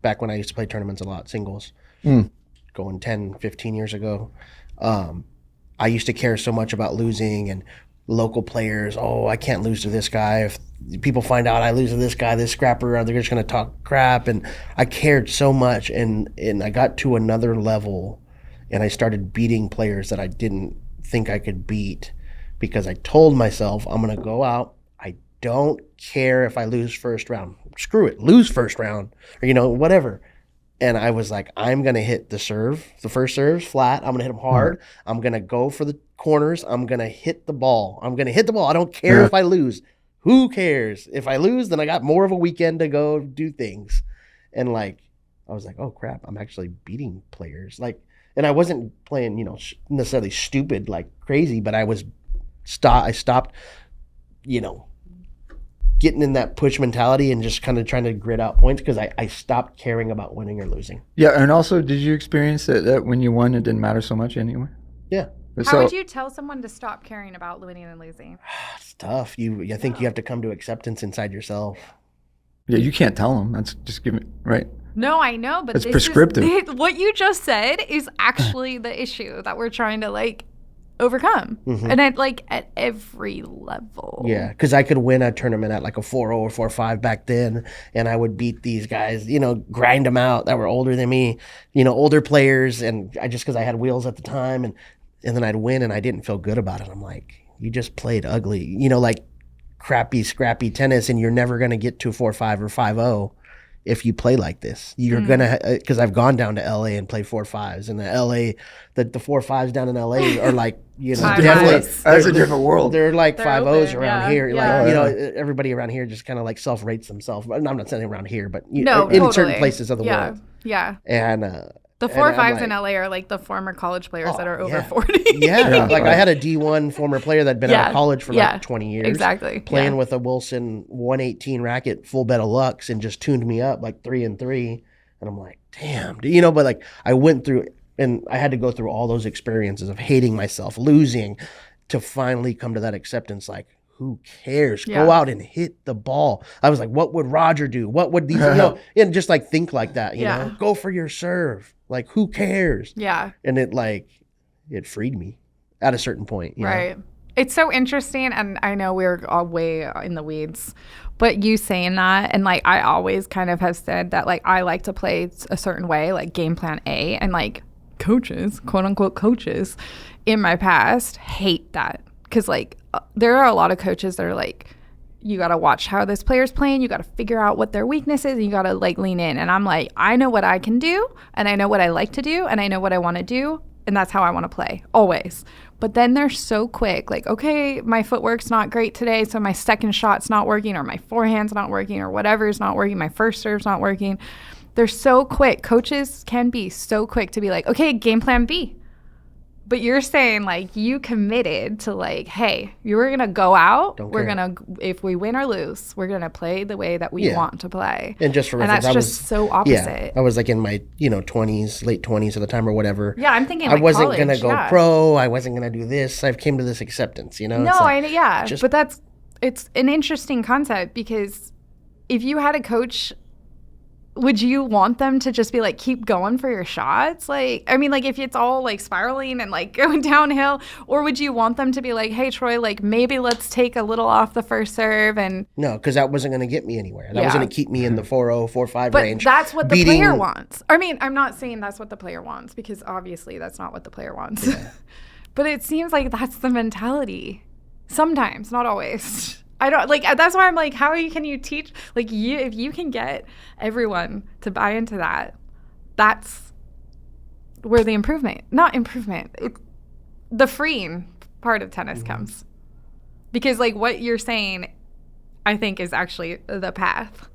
back when I used to play tournaments a lot, singles, going 10, 15 years ago. I used to care so much about losing and local players. Oh, I can't lose to this guy. If people find out I lose to this guy, this scrapper, they're just going to talk crap. And I cared so much. And I got to another level. And I started beating players that I didn't think I could beat because I told myself I'm going to go out. I don't care if I lose first round. Screw it. Lose first round or, whatever. And I was like, I'm going to hit the first serves flat. I'm going to hit them hard. I'm going to go for the corners. I'm going to hit the ball. I don't care if I lose. Who cares? If I lose, then I got more of a weekend to go do things. And like, I was like, oh crap, I'm actually beating players. Like, and I wasn't playing, necessarily stupid like crazy, but I stopped, getting in that push mentality and just kind of trying to grit out points because I stopped caring about winning or losing. Yeah, and also, did you experience that when you won, it didn't matter so much anyway? Yeah. How would you tell someone to stop caring about winning and losing? It's tough. I think you have to come to acceptance inside yourself. Yeah, you can't tell them. That's just giving, right? No, I know, but it's prescriptive. What you just said is actually the issue that we're trying to overcome, and at every level. Yeah, because I could win a tournament at like a 4-0 or 4-5 back then, and I would beat these guys, grind them out that were older than me, older players, and because I had wheels at the time, and then I'd win, and I didn't feel good about it. I'm like, you just played ugly, crappy, scrappy tennis, and you're never gonna get to 4-5 or 5-0. if you play like this. You're gonna, because I've gone down to LA and played 4-5s, and the 4-5s down in LA are like, definitely that's a different world. They're like They're 5-0s open, around yeah. here. Yeah. Like everybody around here just kind of like self-rates themselves. I'm not saying around here, but in totally. certain places of the world. Yeah. And The and I'm 4-5s in LA are like the former college players that are over 40. Yeah. Like I had a D1 former player that'd been out of college for like 20 years. Exactly. Playing with a Wilson 118 racket, full bed of Lux, and just tuned me up like 3-3. And I'm like, damn, but like I went through, and I had to go through all those experiences of hating myself, losing, to finally come to that acceptance. Like, who cares? Go out and hit the ball. I was like, what would Roger do? What would these, and just like think like that, you know, go for your serve. Like, who cares? Yeah. And it freed me at a certain point. Right. It's so interesting. And I know we're all way in the weeds, but you saying that, and like, I always kind of have said that, like, I like to play a certain way, like game plan A, and like coaches, quote unquote coaches in my past hate that. Cause like there are a lot of coaches that are like, you got to watch how this player's playing. You got to figure out what their weakness is, and you got to like lean in. And I'm like, I know what I can do, and I know what I like to do, and I know what I want to do. And that's how I want to play always. But then they're so quick, like, okay, my footwork's not great today, so my second shot's not working, or my forehand's not working, or whatever's not working, my first serve's not working. They're so quick. Coaches can be so quick to be like, okay, game plan B. But you're saying, like, you committed to, like, hey, you're going to go out. We're going to, if we win or lose, we're going to play the way that we want to play. And just for reference, that's just so opposite. Yeah, I was, like, in my, 20s, late 20s at the time or whatever. Yeah, I'm thinking, I wasn't going to go pro. I wasn't going to do this. I came to this acceptance, No, like, but it's an interesting concept, because if you had a coach, would you want them to just be like, keep going for your shots? Like, I mean, like, if it's all like spiraling and like going downhill, or would you want them to be like, hey, Troy, like, maybe let's take a little off the first serve? And no, because that wasn't going to get me anywhere. That was going to keep me in the 4-0, 4-5 range. But that's what the player wants. I mean, I'm not saying that's what the player wants, because obviously that's not what the player wants. Yeah. But it seems like that's the mentality. Sometimes, not always. I don't like, that's why I'm like, can you teach, like, if you can get everyone to buy into that, that's where the the freeing part of tennis comes. Because like what you're saying, I think, is actually the path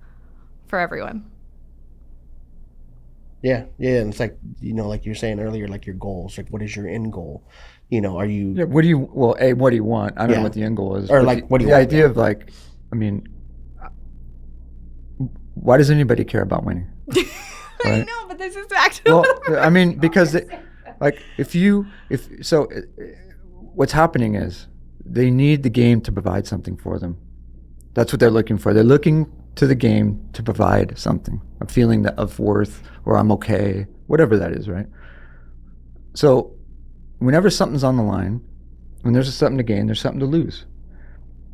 for everyone. Yeah. And it's like, like you were saying earlier, like your goals, like what is your end goal? Are you... Yeah, what do you want? I don't know what the end goal is. Or like, what do you want? The idea of like, I mean, why does anybody care about winning? Right? I know, but this is actually... Well, I mean, because what's happening is they need the game to provide something for them. That's what they're looking for. They're looking to the game to provide something, a feeling of worth, or I'm okay, whatever that is, right? So whenever something's on the line, when there's something to gain, there's something to lose.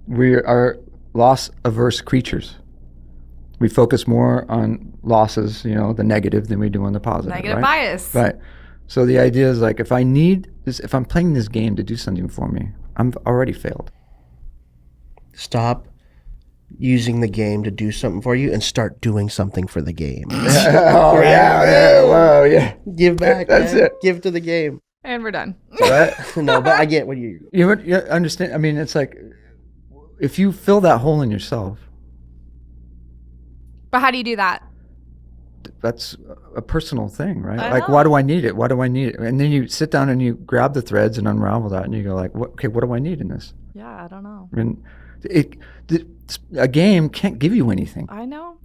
We are loss-averse creatures. We focus more on losses, the negative, than we do on the positive. Negative bias. Right. So the idea is like, if I'm playing this game to do something for me, I'm already failed. Stop using the game to do something for you and start doing something for the game. Oh, yeah. Wow, yeah. Give back. That's it. Give to the game. And we're done. Right? No, but I get what you understand. I mean, it's like, if you fill that hole in yourself. But how do you do that? That's a personal thing, right? Like, why do I need it? Why do I need it? And then you sit down and you grab the threads and unravel that, and you go like, what do I need in this? Yeah, I don't know. I mean, a game can't give you anything. I know.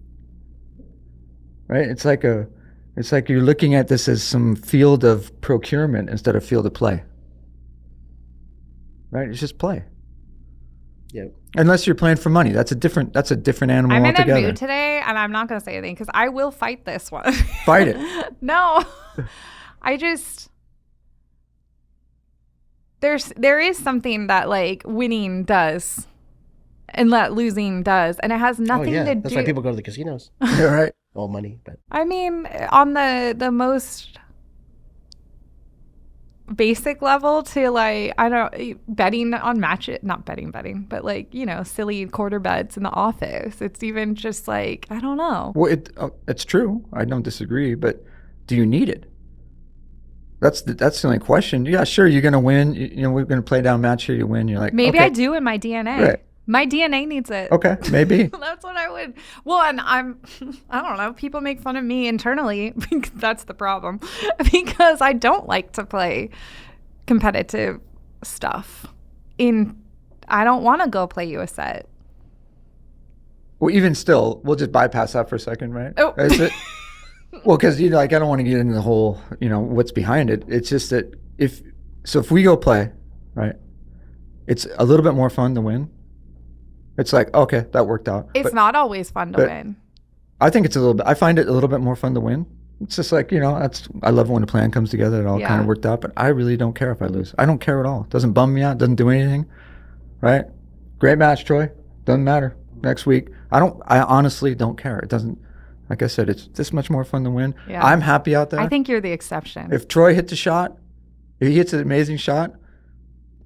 Right? It's like you're looking at this as some field of procurement instead of field of play. Right? It's just play. Yep. Unless you're playing for money. That's a different animal I'm altogether. in a mood today, and I'm not going to say anything because I will fight this one. Fight it. No. There is something that like winning does and that losing does, and it has nothing to do. That's why people go to the casinos. You're right. All money, but I mean, on the most basic level to like, I don't, betting on not betting, but like, you know, silly quarter bets in the office. It's even just like, I don't know. Well, it's true. I don't disagree, but do you need it? That's the only question. Yeah, sure, you're gonna win. You know, we're gonna play down match here. You win. You're like, Maybe okay. I do in my DNA. Right. My DNA needs it. Okay, maybe. That's what I would. Well, and I don't know. People make fun of me internally. That's the problem. Because I don't like to play competitive stuff. I don't want to go play you a set. Well, even still, we'll just bypass that for a second, right? Oh. Is it? Well, because you know, like I don't want to get into the whole, you know, what's behind it. It's just that if we go play, right, it's a little bit more fun to win. It's like, okay, that worked out. It's not always fun to win. I think it's a little bit. I find it a little bit more fun to win. It's just like, you know, I love when a plan comes together. It all kind of worked out. But I really don't care if I lose. I don't care at all. It doesn't bum me out. Doesn't do anything. Right? Great match, Troy. Doesn't matter. Next week, I honestly don't care. It doesn't. Like I said, it's this much more fun to win. Yeah. I'm happy out there. I think you're the exception. If Troy hits a shot, if he hits an amazing shot,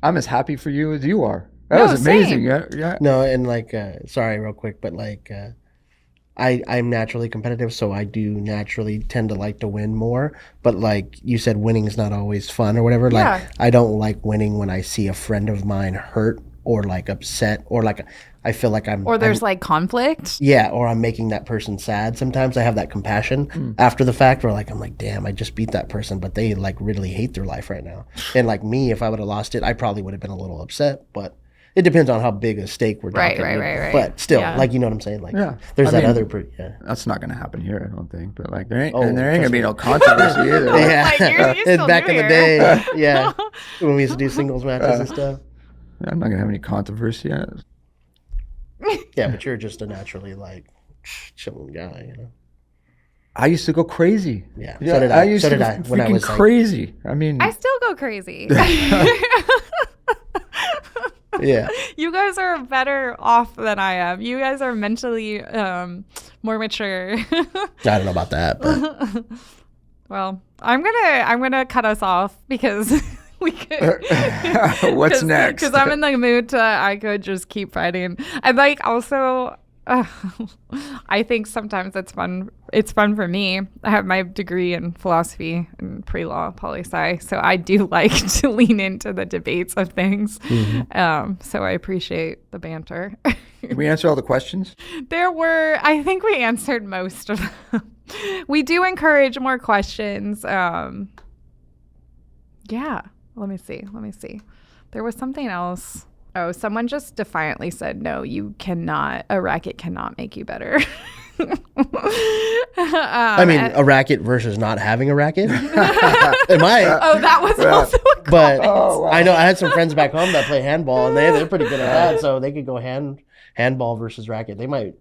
I'm as happy for you as you are. That was amazing. Same. Yeah. No, and like, sorry, real quick, but like, I'm naturally competitive, so I do naturally tend to like to win more. But like you said, winning is not always fun or whatever. Like, I don't like winning when I see a friend of mine hurt or like upset or like I feel like there's like conflict. Yeah, or I'm making that person sad. Sometimes I have that compassion after the fact where like I'm like, damn, I just beat that person, but they like really hate their life right now. And like me, if I would have lost it, I probably would have been a little upset, but it depends on how big a stake we're talking. Right. But still, like, you know what I'm saying? Like, there's That's not going to happen here, I don't think. But like, there ain't going to be no controversy either. And back in the day, when we used to do singles matches and stuff. I'm not going to have any controversy. Yeah, but you're just a naturally like chilling guy, you know. I used to go crazy. Yeah, so did I. When I was crazy. I mean, I still go crazy. Yeah. You guys are better off than I am. You guys are mentally more mature. I don't know about that, but well, I'm gonna cut us off because we could. What's next? Because I'm in the mood I could just keep fighting. And like also, I think sometimes it's fun. It's fun for me. I have my degree in philosophy and pre-law, poli-sci, so I do like to lean into the debates of things. So I appreciate the banter. Did we answer all the questions? I think we answered most of them. We do encourage more questions. Yeah. Let me see. There was something else. Oh, someone just defiantly said, no, a racket cannot make you better. I mean, a racket versus not having a racket. It might. Oh, that was also a comment. But I know I had some friends back home that play handball, and they're pretty good at that, so they could go handball versus racket. They might.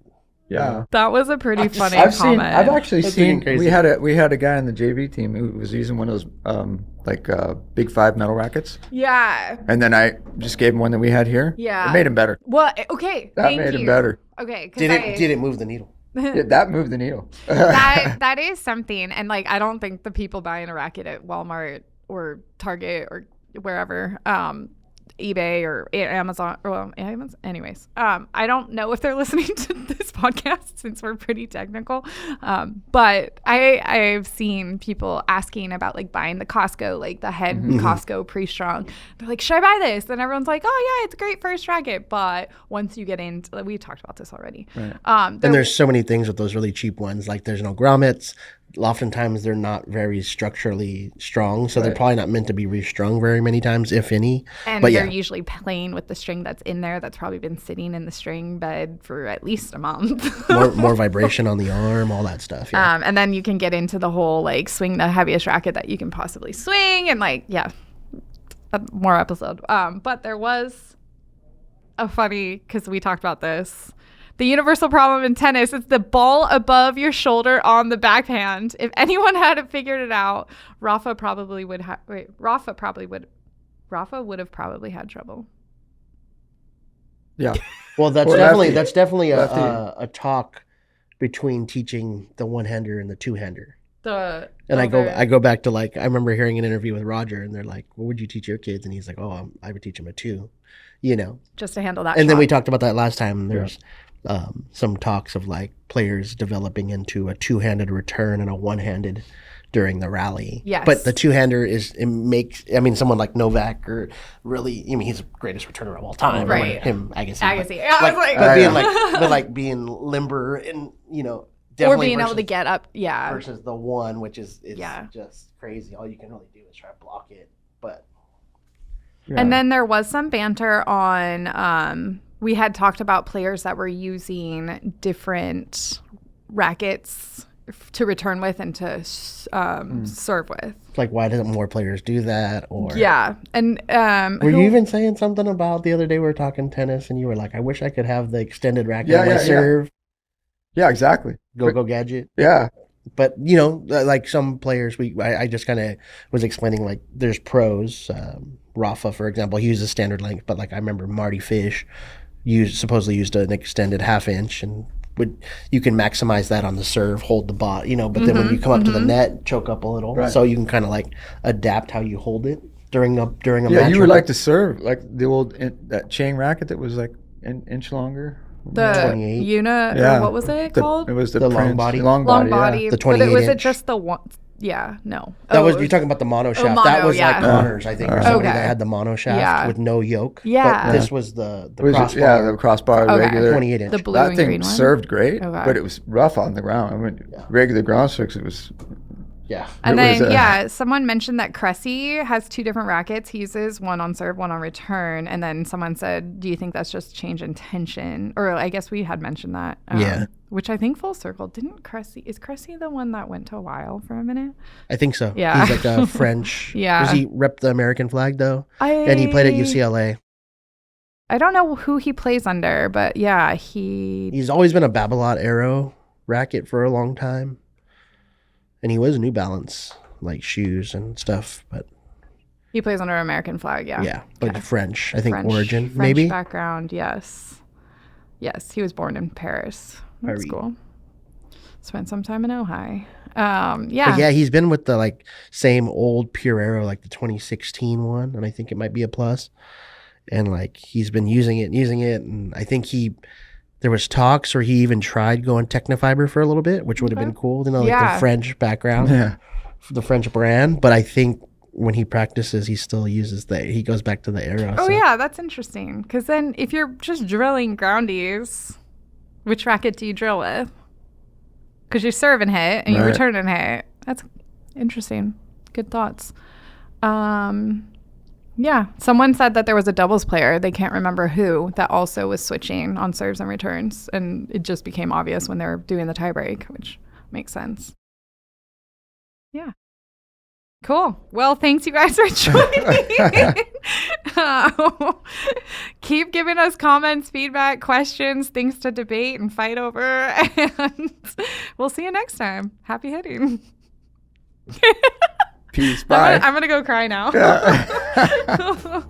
Yeah, that was a pretty funny comment. I've actually seen. We had a guy on the JV team who was using one of those Big 5 metal rackets. Yeah. And then I just gave him one that we had here. Yeah. It made him better. Well, okay. That made him better. Okay. Did it move the needle? Yeah, that moved the needle. that is something, and like I don't think the people buying a racket at Walmart or Target or wherever, eBay or Amazon, anyways, I don't know if they're listening to this podcast since we're pretty technical, but I've seen people asking about like buying the Costco, like the head Costco pre-strong. They're like, should I buy this? And everyone's like, oh yeah, it's a great first racket, but once you get into, we talked about this already. Right. And there's so many things with those really cheap ones, like there's no grommets. Oftentimes they're not very structurally strong, so they're probably not meant to be restrung very many times, if any. And they're usually playing with the string that's in there that's probably been sitting in the string bed for at least a month. more vibration on the arm, all that stuff. Yeah. And then you can get into the whole like swing the heaviest racket that you can possibly swing, and like more episode. But there was a funny, because we talked about this. The universal problem in tennis is the ball above your shoulder on the backhand. If anyone had figured it out, Rafa would have probably had trouble. Yeah. Well, that's definitely a talk between teaching the one-hander and the two-hander. And I go back to like, I remember hearing an interview with Roger, and they're like, "What would you teach your kids?" And he's like, "Oh, I would teach them a 2, you know." just to handle that. And then shot. we talked about that last time. There's some talks of like players developing into a 2-handed return and a 1-handed during the rally. Yes. But the 2-hander someone like Novak or really, he's the greatest returner of all time. Right. Him, Agassi. Agassi. Yeah, I was like, but being limber and, definitely or being able to get up. Yeah. Versus the 1, which is just crazy. All you can really do is try to block it. But. Yeah. And then there was some banter on, we had talked about players that were using different rackets to return with and to serve with. Like, why didn't more players do that? Or yeah, and were you even saying something about the other day we were talking tennis, and you were like, "I wish I could have the extended racket on my serve." Yeah, exactly. Go gadget. Yeah, but like some players, I just kind of was explaining like there's pros. Rafa, for example, he uses standard length, but like I remember Marty Fish supposedly used an extended 1/2 inch and. You can maximize that on the serve, hold the bot, but then when you come up to the net, choke up a little, right. So you can kind of like adapt how you hold it during a match. Yeah, you would like to serve like the old that chain racket that was like an inch longer. The 28. Una, or what was it called? It was the long body. Long body. Yeah. The 28 was it inch. just the one? Yeah, no. That was you're talking about the mono shaft. That was like Connors, I think, or somebody that had the mono shaft with no yoke. Yeah. But this was the crossbar. Yeah, the crossbar regular 28 inch. The blue that and thing green one. served great, but it was rough on the ground. I mean, regular ground strokes, it was. Yeah. And then, someone mentioned that Cressy has 2 different rackets. He uses one on serve, one on return. And then someone said, do you think that's just change in tension? Or I guess we had mentioned that. Which I think full circle. Is Cressy the one that went to a while for a minute? I think so. Yeah. He's like a French. Yeah. Does he rep the American flag, though? And he played at UCLA. I don't know who he plays under, but yeah, he's always been a Babolat Aero racket for a long time. And he was New Balance, like shoes and stuff, but he plays under American flag, yeah. Yeah, but French, I think origin, French maybe. Background, yes. Yes, he was born in Paris. That's cool. Spent some time in Ojai. Yeah. But yeah, he's been with the like same old Pure Aero, like the 2016 one, and I think it might be a plus. And like he's been using it, and I think there was talks where he even tried going Technofiber for a little bit, which would have been cool, like the French background, the French brand. But I think when he practices, he still uses he goes back to the Aero. Oh, yeah, that's interesting. Because then if you're just drilling groundies, which racket do you drill with? Because you serve and hit and you return and hit. That's interesting. Good thoughts. Yeah, someone said that there was a doubles player, they can't remember who, that also was switching on serves and returns, and it just became obvious when they were doing the tiebreak, which makes sense. Yeah. Cool. Well, thanks you guys for joining. Keep giving us comments, feedback, questions, things to debate and fight over, and we'll see you next time. Happy hitting. Peace. Bye. I'm gonna go cry now. Yeah.